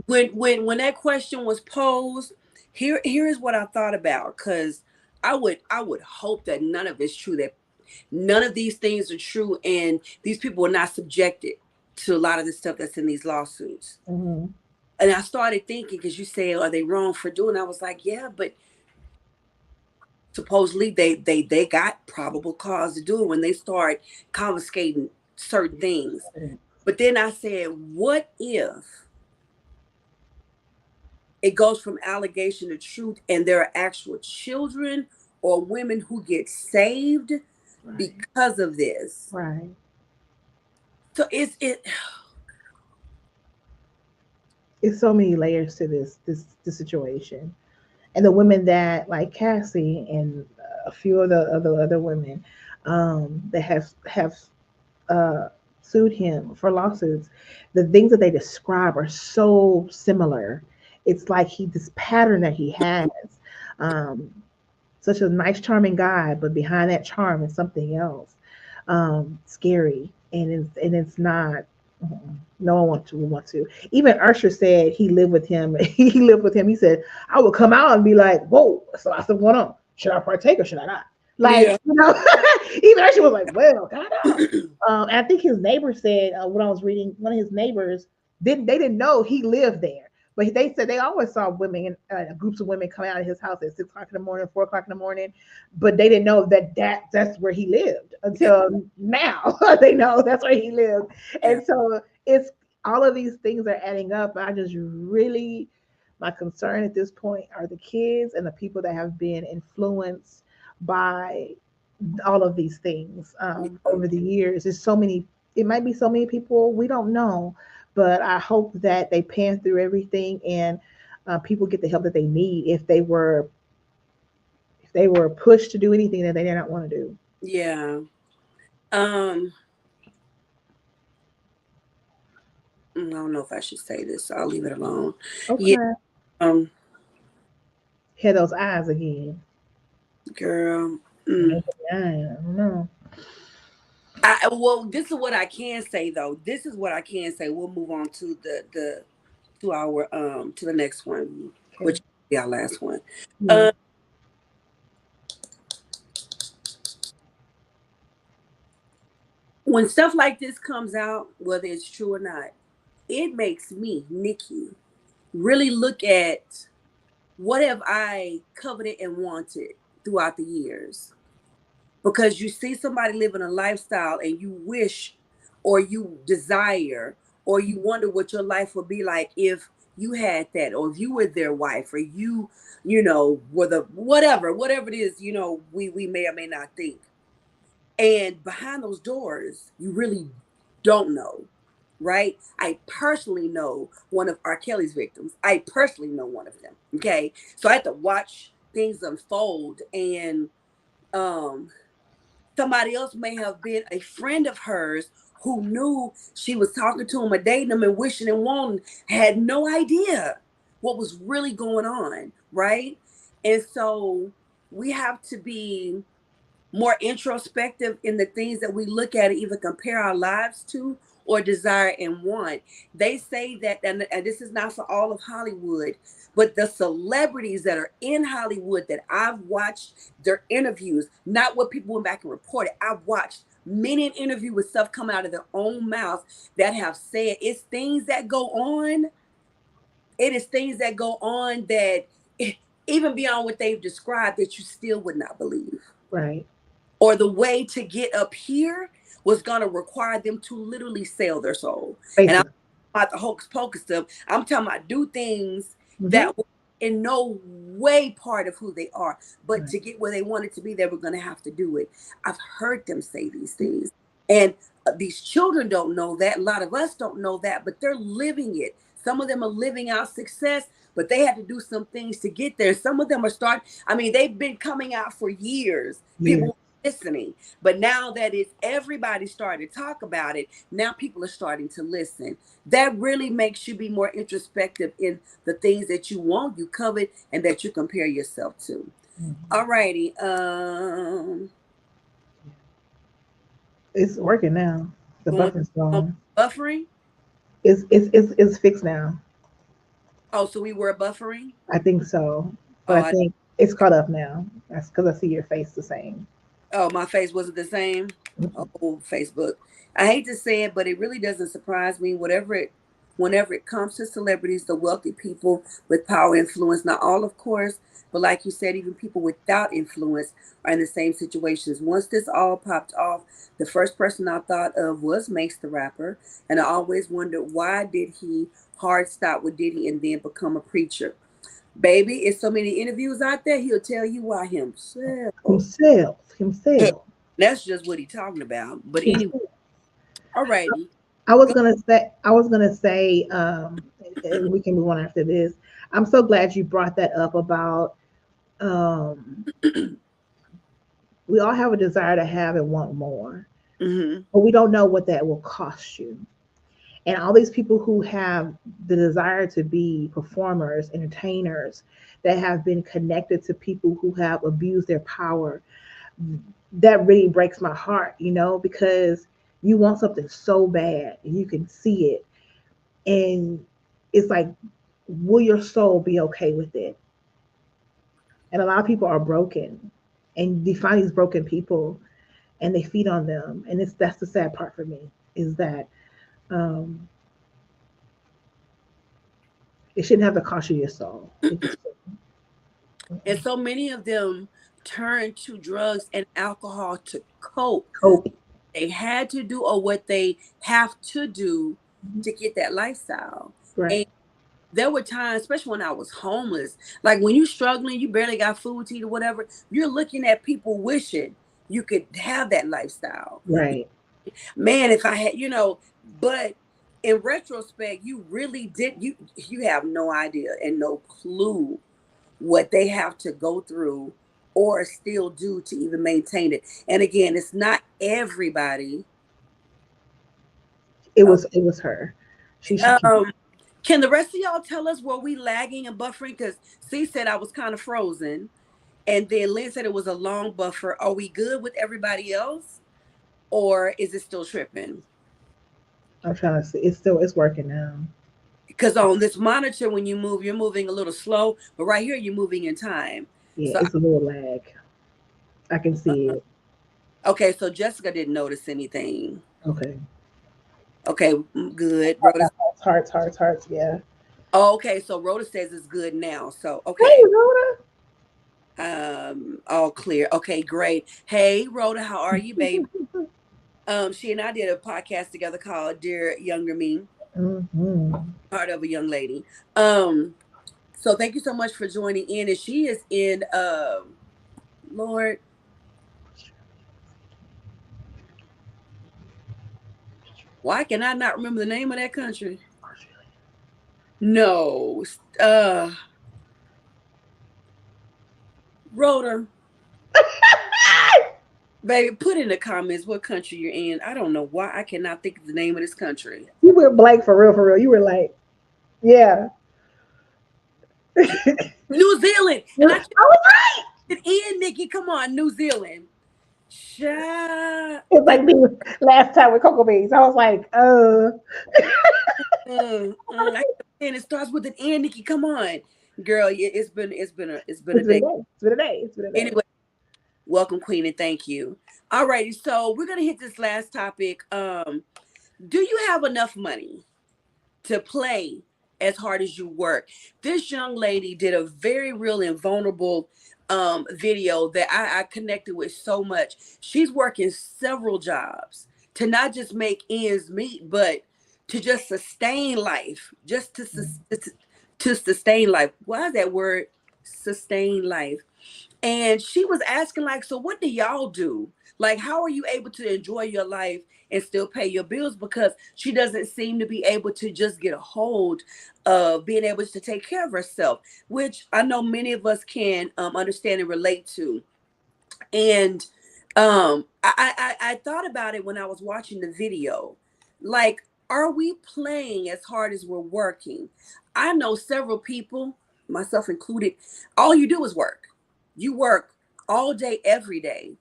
When that question was posed, here is what I thought about, because I would hope that none of it's true, that none of these things are true, and these people are not subjected to a lot of the stuff that's in these lawsuits. Mm-hmm. And I started thinking, because you say, are they wrong for doing? I was like, yeah, but supposedly they got probable cause to do it when they start confiscating certain things. But then I said, what if it goes from allegation to truth, and there are actual children or women who get saved because of this? Right. So it's so many layers to this situation. And the women that, like Cassie and a few of the other women, that have sued him for lawsuits, the things that they describe are so similar. It's like this pattern that he has, such a nice, charming guy, but behind that charm is something else, scary, and it's not. No one want to. Even Usher said he lived with him. He lived with him. He said, I would come out and be like, whoa, so I said, going on. Should I partake or should I not? Like, Even actually was like, well, God, I think his neighbor said when I was reading, one of his neighbors didn't know he lived there, but they said they always saw women, groups of women coming out of his house at 6 o'clock in the morning, 4 o'clock in the morning, but they didn't know that's where he lived until now. They know that's where he lived, Yeah. and so it's all of these things are adding up. I just really, my concern at this point are the kids and the people that have been influenced by all of these things over the years. There's so many, it might be so many people, we don't know, but I hope that they pan through everything and people get the help that they need if they were pushed to do anything that they did not want to do. Yeah. Um, I don't know if I should say this, so I'll leave it alone. Yeah. Okay. Um, Hear those eyes again. girl. I don't know. Well, this is what I can say though. This is what I can say. We'll move on to the to our to the next one, which Okay. will be our last one. Yeah. Um, when stuff like this comes out, whether it's true or not, it makes me, Nikki, really look at what have I coveted and wanted throughout the years. Because you see somebody living a lifestyle and you wish or you desire or you wonder what your life would be like if you had that, or if you were their wife, or you were the whatever it is, we may or may not think. And behind those doors, you really don't know, right? I personally know one of R. Kelly's victims. I personally know one of them. Okay. So I had to watch things unfold, and um somebody else may have been a friend of hers who knew she was talking to him or dating him and wishing and wanting, had no idea what was really going on, right? And so we have to be more introspective in the things that we look at, either compare our lives to or desire and want. They say that, and this is not for all of Hollywood, but the celebrities that are in Hollywood that I've watched their interviews, not what people went back and reported. I've watched many an interview with stuff coming out of their own mouths that have said it's things that go on. It is things that go on that even beyond what they've described that you still would not believe, Right. or the way to get up here was going to require them to literally sell their soul. And I'm Basically. about the hocus pocus stuff. I'm talking about do things Hmm. that were in no way part of who they are, but Right. to get where they wanted to be, they were going to have to do it. I've heard them say these things, and these children don't know that. A lot of us don't know that, but they're living it. Some of them are living out success, but they had to do some things to get there. Some of them are starting. I mean, they've been coming out for years. Years. People listening, but now that it's everybody starting to talk about it, now people are starting to listen. That really makes you be more introspective in the things that you want, you covet, and that you compare yourself to. Mhm. All righty. It's working now. The Going buffer's on gone. buffering. It's fixed now. Oh, so we were buffering. I think so, but Oh, I think it's caught up now. That's because I see your face the same. my face wasn't the same. Oh, Facebook. I hate to say it, but it really doesn't surprise me. Whenever it comes to celebrities, the wealthy people with power, influence, not all, of course, but like you said, even people without influence are in the same situations. Once this all popped off, the first person I thought of was Mace the rapper, and I always wondered why did he hard stop with Diddy and then become a preacher. Baby, it's so many interviews out there. He'll tell you why himself. Himself. That's just what he's talking about. But anyway, Himself. alrighty. Go. I was gonna say, and we can move on after this. I'm so glad you brought that up about um, we all have a desire to have and want more, Hmm. but we don't know what that will cost you. And all these people who have the desire to be performers, entertainers, that have been connected to people who have abused their power, that really breaks my heart, because you want something so bad and you can see it. And it's like, will your soul be okay with it? And a lot of people are broken. And you find these broken people, and they feed on them. And that's the sad part for me, is that um, it shouldn't have to cost you your soul. It just And so many of them turn to drugs and alcohol to cope. cope. They had to do or what they have to do to get that lifestyle. Right, And there were times, especially when I was homeless, like when you're struggling, you barely got food to eat or whatever, you're looking at people wishing you could have that lifestyle. right. Man, if I had, but in retrospect, you really did, you have no idea and no clue what they have to go through or still do to even maintain it. And again, it's not everybody. It was her. She can. Um, can the rest of y'all tell us, were we lagging and buffering? Because C said I was kind of frozen, and then Lynn said it was a long buffer. Are we good with everybody else, or is it still tripping? I'm trying to see. It's working now. Because on this monitor, when you move, you're moving a little slow, but right here you're moving in time. Yeah, So it's a little lag. I can see it. okay, so Jessica didn't notice anything. Okay. Okay, good. Rhoda. Hearts. Yeah. Oh, okay, so Rhoda says it's good now. So Hey, okay. Rhoda. All clear. Okay, great. Hey, Rhoda, how are you, baby? She and I did a podcast together called Dear Younger Me, Mm-hmm. Heart of a Young Lady. Um, so thank you so much for joining in. And she is in Lord, why can I not remember the name of that country? No. Rhoda, baby, put in the comments what country you're in. I don't know why I cannot think of the name of this country. You were blank for real, for real. You were like, yeah. New Zealand. And I I was right. can't in, Nikki. Come on, New Zealand. Shut. It's like me last time with Cocoa Beans. I was like, I and it starts with an N, Nikki. Come on, girl. It's been a it's been a day. day. It's been a day. It's been a day. Anyway, welcome, Queen, and thank you. Alrighty, so we're gonna hit this last topic. Do you have enough money to play as hard as you work? This young lady did a very real and vulnerable video that I connected with so much. She's working several jobs to not just make ends meet, but to just sustain life, just to sustain life. Why is that word sustain life? And she was asking, like, so what do y'all do? Like, how are you able to enjoy your life and still pay your bills? Because she doesn't seem to be able to just get a hold of being able to take care of herself, which I know many of us can understand and relate to. And I thought about it when I was watching the video. Like, are we playing as hard as we're working? I know several people, myself included, all you do is work. You work all day, every day.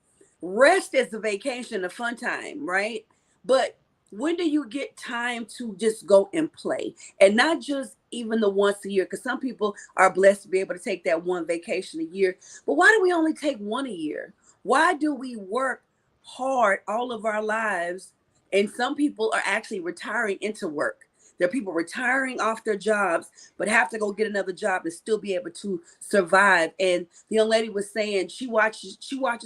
Rest is the vacation, the fun time, right? But when do you get time to just go and play? And not just even the once a year, because some people are blessed to be able to take that one vacation a year. But why do we only take one a year? Why do we work hard all of our lives? And some people are actually retiring into work. There are people retiring off their jobs, but have to go get another job and still be able to survive. And the young lady was saying she watches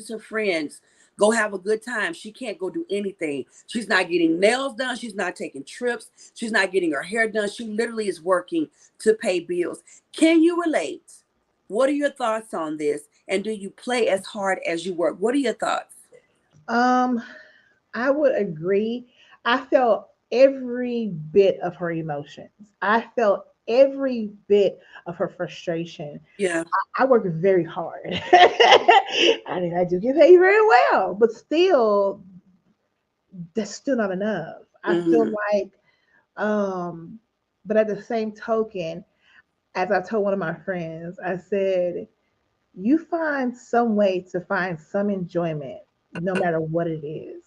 her friends go have a good time. She can't go do anything. She's not getting nails done. She's not taking trips. She's not getting her hair done. She literally is working to pay bills. Can you relate? What are your thoughts on this? And do you play as hard as you work? What are your thoughts? Um, I would agree. I felt every bit of her emotions. I felt every bit of her frustration. Yeah. I work very hard. I mean, I do get paid very well, but still, that's still not enough. I feel Hmm. like, um, but at the same token, as I told one of my friends, I said, you find some way to find some enjoyment, no matter what it is.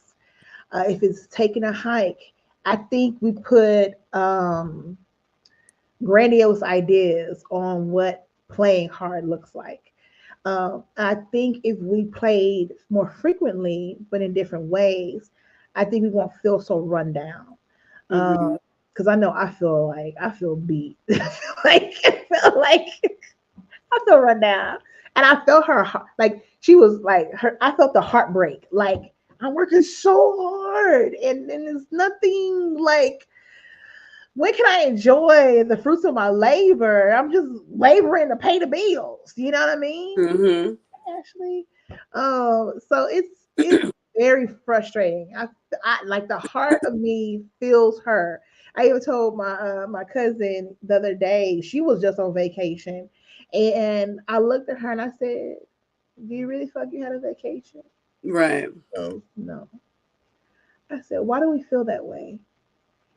If it's taking a hike, I think we put grandiose ideas on what playing hard looks like. I think if we played more frequently, but in different ways, I think we won't feel so run down. Mm-hmm. Because I know I feel beat. I feel like I feel run down, and I felt like she was like her. I felt the heartbreak. Like I'm working so hard, and there's nothing like when can I enjoy the fruits of my labor? I'm just laboring to pay the bills. You know what I mean? Mm-hmm. Ashley. So it's very frustrating. I like the heart of me feels her. I even told my cousin the other day. She was just on vacation, and I looked at her and I said, "Do you really feel like you had a vacation?" Right. Oh no. I said, "Why do we feel that way?"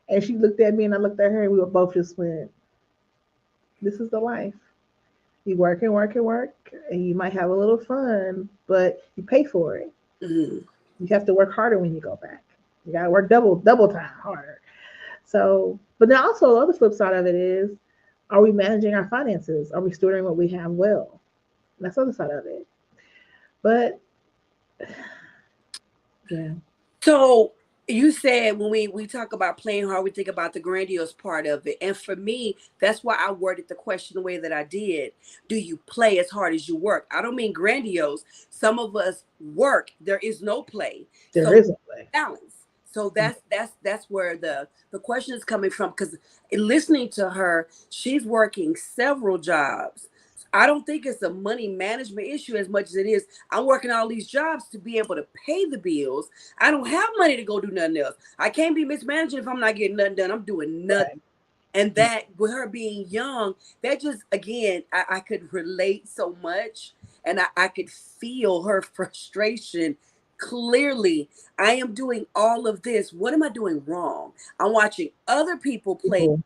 And she looked at me and I looked at her, and we were both just went, "This is the life. You work and work and work, and you might have a little fun, but you pay for it. Mm-hmm. You have to work harder when you go back. You got to work double time harder." So, but then also the other flip side of it is, are we managing our finances? Are we stewarding what we have well? That's the other side of it. But yeah, So you said when we talk about playing hard, we think about the grandiose part of it. And for me, that's why I worded the question the way that I did. Do you play as hard as you work? I don't mean grandiose. Some of us work. There is no play. there So is a way. balance. So that's where the question is coming from. Because listening to her, she's working several jobs. I don't think it's a money management issue as much as it is. I'm working all these jobs to be able to pay the bills. I don't have money to go do nothing else. I can't be mismanaging if I'm not getting nothing done. I'm doing nothing. Right. And that with her being young, that just again, I could relate so much and I could feel her frustration clearly. I am doing all of this. What am I doing wrong? I'm watching other people play. People.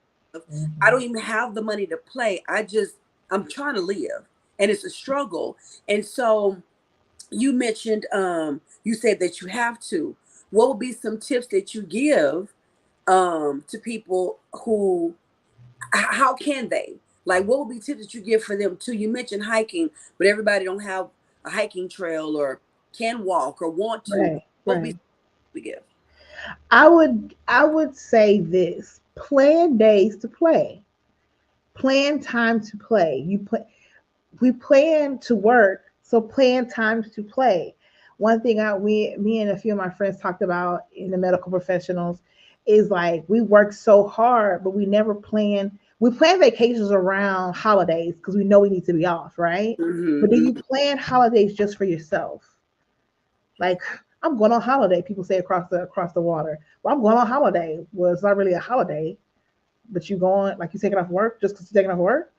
I don't Mhm. even have the money to play. I'm trying to live. And it's a struggle. And so you mentioned you said that you have to. What would be some tips that you give to people who how can they? Like what would be tips that you give for them too? You mentioned hiking, but everybody don't have a hiking trail or can walk or want to. Right. What would be Right. something we give? I would say this: plan days to play, plan time to play. We plan to work, so plan times to play. One thing me and a few of my friends talked about in the medical professionals is like we work so hard, but we never plan. We plan vacations around holidays because we know we need to be off, right? But do you Mm-hmm, plan holidays just for yourself? Like I'm going on holiday. People say across the water. Well, I'm going on holiday. Well, it's not really a holiday, but you going like you taking off work just because you're taking off work.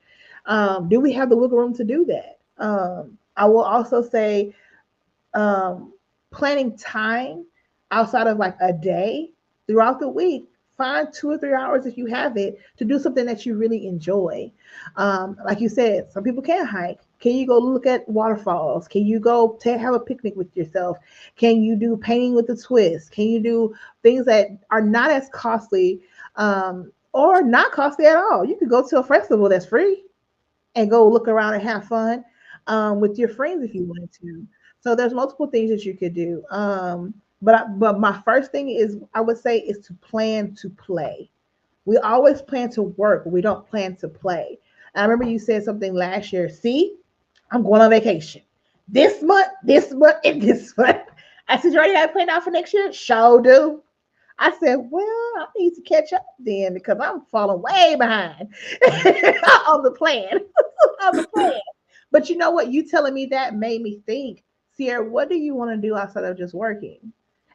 Do we have the wiggle room to do that? I will also say um, planning time outside of like a day throughout the week. Find 2 or 3 hours if you have it to do something that you really enjoy. Like you said, some people can't hike. Can you go look at waterfalls? Can you go have a picnic with yourself? Can you do painting with a twist? Can you do things that are not as costly or not costly at all? You could go to a festival that's free and go look around and have fun with your friends if you wanted to. So there's multiple things that you could do. But my first thing is I would say is to plan to play. We always plan to work, but we don't plan to play. I remember you said something last year. See, I'm going on vacation this month, and this month. I said, you already got a plan out for next year? Sure do. I said, well, I need to catch up then because I'm falling way behind on the plan. On the plan. But you know what? You telling me that made me think, Sierra, what do you want to do outside of just working?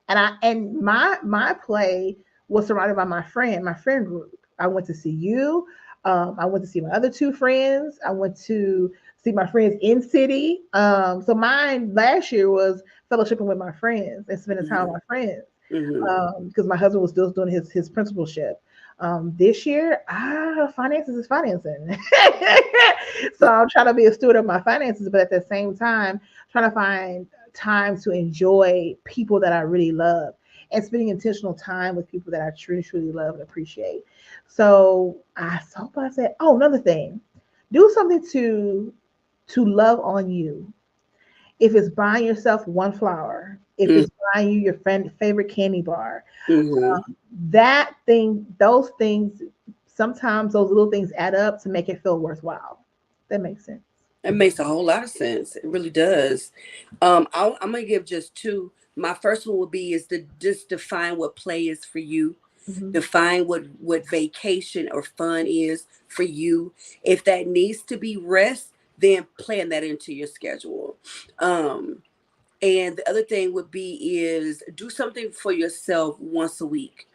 And my play was surrounded by my friend group. I went to see you. I went to see my other two friends. I went to see my friends in city. So mine last year was fellowshipping with my friends and spending time with my friends mm-hmm. because my husband was still doing his principalship. This year, finances is financing. So I'm trying to be a steward of my finances, but at the same time, trying to find time to enjoy people that I really love and spending intentional time with people that I truly, truly love and appreciate. So I said, oh, another thing, do something to love on you. If it's buying yourself one flower, if Mm, it's buying you your friend favorite candy bar, mm-hmm. that thing, those things, sometimes those little things add up to make it feel worthwhile. That makes sense. It makes a whole lot of sense. It really does. I'm gonna give just two. My first one would be is to just define what play is for you. Hmm. Define what vacation or fun is for you. If that needs to be rest, then plan that into your schedule. Um, and the other thing would be is do something for yourself once a week,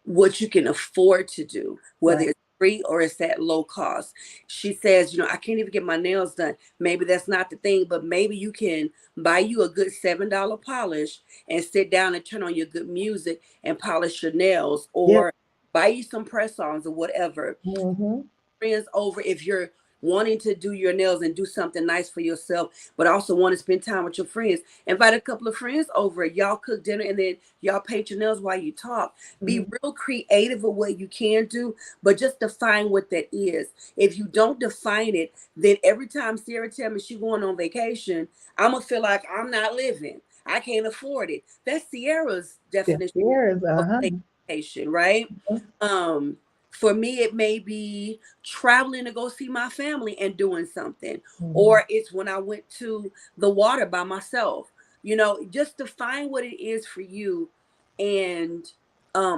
what you can afford to do, whether Right. it's free or it's at low cost. She says, I can't even get my nails done. Maybe that's not the thing, but maybe you can buy you a good $7 polish and sit down and turn on your good music and polish your nails, Yep. or buy you some press-ons or whatever. Hmm. Friends over if you're wanting to do your nails and do something nice for yourself, but also want to spend time with your friends. Invite a couple of friends over. Y'all cook dinner and then y'all paint your nails while you talk. Be Hmm. real creative with what you can do, but just define what that is. If you don't define it, then every time Sarah tell me she going on vacation, I'm gonna feel like I'm not living. I can't afford it. That's Sierra's Yes, definition there is. of Uh-huh. vacation, right? Um, for me, it may be traveling to go see my family and doing something, Hmm. or it's when I went to the water by myself. Just define what it is for you and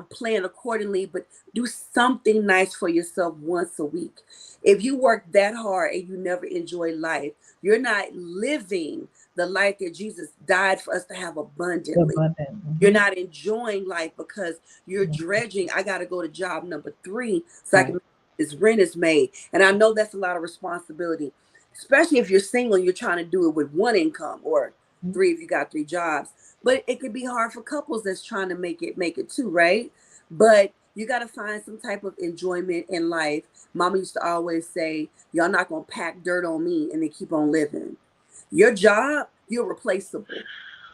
plan accordingly, but do something nice for yourself once a week. If you work that hard and you never enjoy life, you're not living the life that Jesus died for us to have abundantly. Abundant. You're Hmm. not enjoying life because you're dredging. I got to go to job number 3 so I can Right. make this rent is made. And I know that's a lot of responsibility, especially if you're single and you're trying to do it with one income, or three if you got 3 jobs. But it could be hard for couples that's trying to make it too, right? But you got to find some type of enjoyment in life. Mama used to always say, "Y'all not gonna pack dirt on me and then keep on living." Your job, you're replaceable.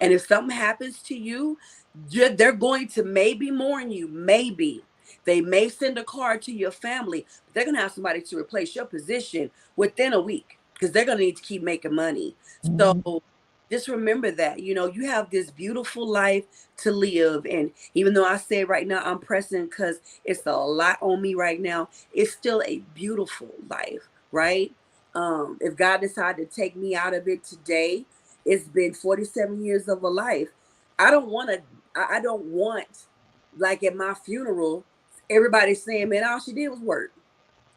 And if something happens to you, they're going to maybe mourn you. Maybe. They may send a card to your family, but they're going to have somebody to replace your position within a week because they're going to need to keep making money. So Hmm. just remember that, you have this beautiful life to live. And even though I say right now I'm pressing because it's a lot on me right now, it's still a beautiful life, right? If God decided to take me out of it today, it's been 47 years of a life. I don't want to, I don't want, like at my funeral, everybody saying, man, all she did was work.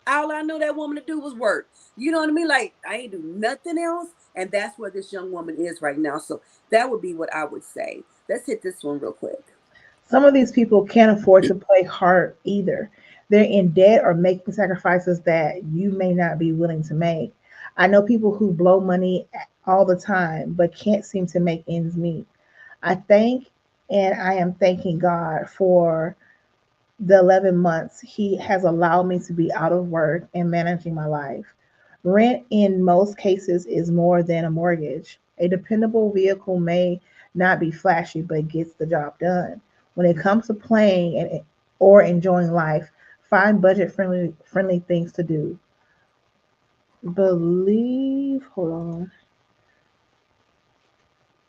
All I knew that woman to do was work. You know what I mean? Like, I ain't do nothing else. And that's where this young woman is right now. So that would be what I would say. Let's hit this one real quick. Some of these people can't afford to play hard either. They're in debt or making sacrifices that you may not be willing to make. I know people who blow money all the time but can't seem to make ends meet. I thank and I am thanking God for the 11 months He has allowed me to be out of work and managing my life. Rent, in most cases, is more than a mortgage. A dependable vehicle may not be flashy, but gets the job done. When it comes to playing or enjoying life, find budget friendly things to do. Hold on.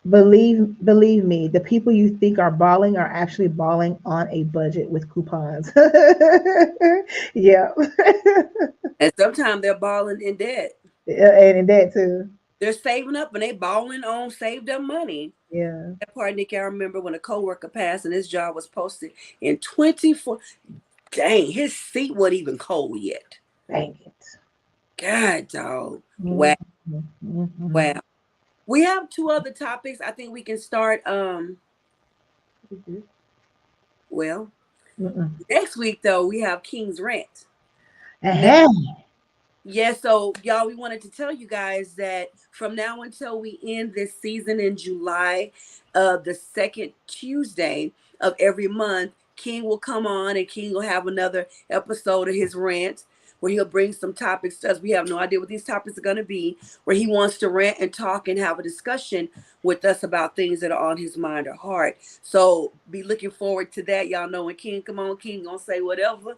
Believe me, the people you think are balling are actually balling on a budget with coupons. Yeah. And sometimes they're balling in debt. And in that too. They're saving up and they balling on saved up money. Yeah. That part, Nick, I remember when a coworker passed and his job was posted in 24. Dang, his seat wasn't even cold yet. Dang it. God, dog. Wow, Mm-hmm. Mm-hmm. wow. We have 2 other topics. I think we can start. Well, Mm-mm. next week though we have King's Rant. Now, Uh-huh. yeah. So y'all, we wanted to tell you guys that from now until we end this season in July, the second Tuesday of every month, King will come on and King will have another episode of his rant where he'll bring some topics to us. We have no idea what these topics are going to be, where he wants to rant and talk and have a discussion with us about things that are on his mind or heart. So be looking forward to that. Y'all know when King come on, King gonna say whatever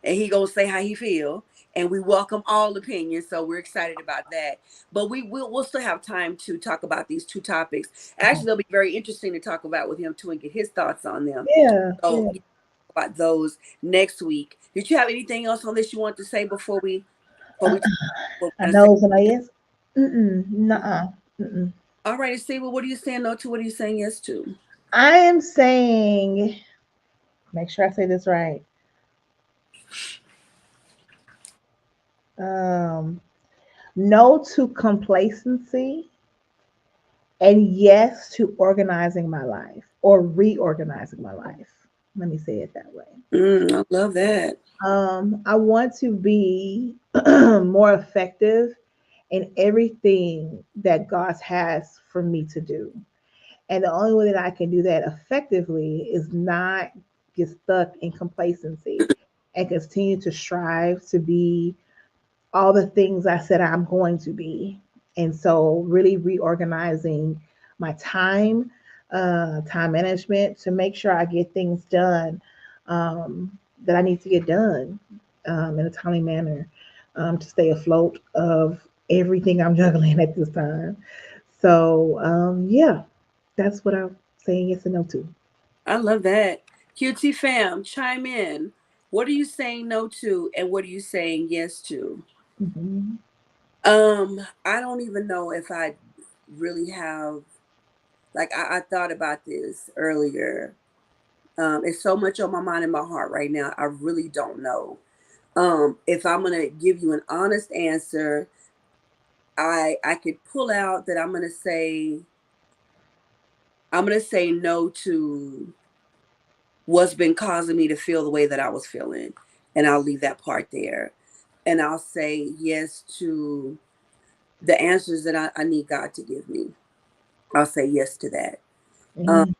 and he gonna say how he feel. and we welcome all opinions. So we're excited about that. But we'll still have time to talk about these two topics. Actually, they'll be very interesting to talk about with him too and get his thoughts on them. Yeah, So yeah. yeah, about those next week. Did you have anything else on this you want to say before we talk what I we're gonna say? know, and I yes. Nuh-uh. Mm-mm. All right, Steve. Well, what are you saying no to? What are you saying yes to? I am saying, make sure I say this right. Um, no to complacency and yes to organizing my life or reorganizing my life. Let me say it that way. I love that. I want to be more effective in everything that God has for me to do. And the only way that I can do that effectively is not get stuck in complacency and continue to strive to be all the things I said I'm going to be. And so, really reorganizing my time management to make sure I get things done um, that I need to get done in a timely manner to stay afloat of everything I'm juggling at this time. So, yeah, that's what I'm saying yes and no to. I love that. QT fam, chime in. What are you saying no to, and what are you saying yes to? Mhm. I don't even know if I really have. Like I thought about this earlier. It's so much on my mind and my heart right now. I really don't know. If I'm gonna give you an honest answer, I could pull out that I'm gonna say no to what's been causing me to feel the way that I was feeling, and I'll leave that part there, and I'll say yes to the answers that I need God to give me. I'll say yes to that. Um, Amen.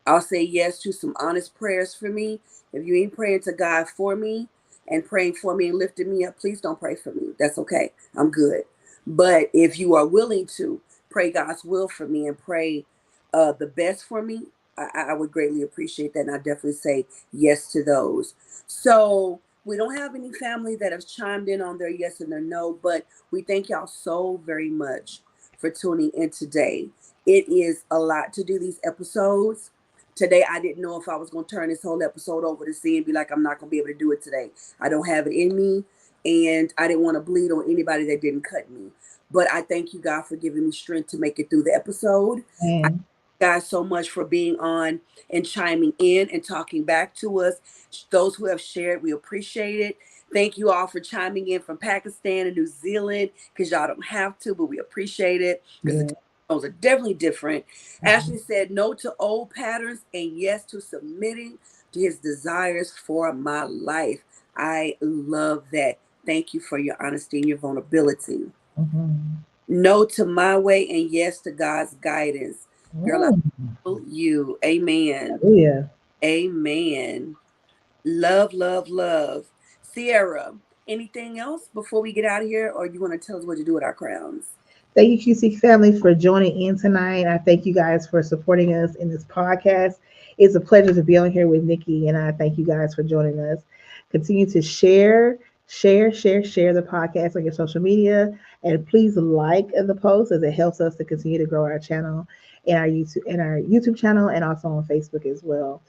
I'll say yes to some honest prayers for me. If you ain't praying to God for me and praying for me and lifting me up, please don't pray for me. That's okay. I'm good. But if you are willing to pray God's will for me and pray the best for me, I would greatly appreciate that. And I definitely say yes to those. So we don't have any family that have chimed in on their yes and their no, but we thank y'all so very much for tuning in today. It is a lot to do these episodes. Today, I didn't know if I was going to turn this whole episode over to C and be like, I'm not going to be able to do it today. I don't have it in me. And I didn't want to bleed on anybody that didn't cut me. But I thank you, God, for giving me strength to make it through the episode. I And thank you guys so much for being on and chiming in and talking back to us. Those who have shared, we appreciate it. Thank you all for chiming in from Pakistan and New Zealand because y'all don't have to, but we appreciate it because the yeah. tones are definitely different. Mhm. Ashley said no to old patterns and yes to submitting to his desires for my life. I love that. Thank you for your honesty and your vulnerability. Mhm. No to my way and yes to God's guidance. Girl, I Mm. feel you. Amen. Hallelujah. Amen. Love, love, love. Sierra, anything else before we get out of here, or you want to tell us what to do with our crowns? Thank you, QC family, for joining in tonight. I thank you guys for supporting us in this podcast. It's a pleasure to be on here with Nikki, and I thank you guys for joining us. Continue to share the podcast on your social media, and please like the post as it helps us to continue to grow our channel and our YouTube channel, and also on Facebook as well.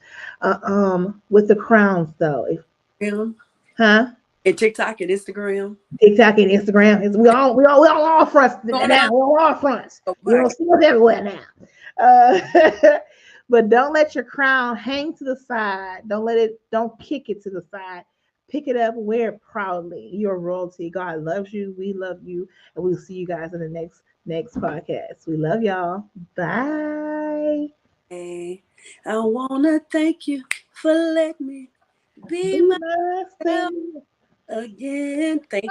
With the crowns though, if Yeah. huh? And TikTok and Instagram. TikTok and Instagram. We all fronts Going now. on We're all fronts. the You podcast. don't see us everywhere now. But don't let your crown hang to the side. Don't kick it to the side. Pick it up, wear it proudly. You're royalty. God loves you. We love you. And we'll see you guys in the next podcast. We love y'all. Bye. Hey, I wanna thank you for letting me be Be myself myself. again. Thank you.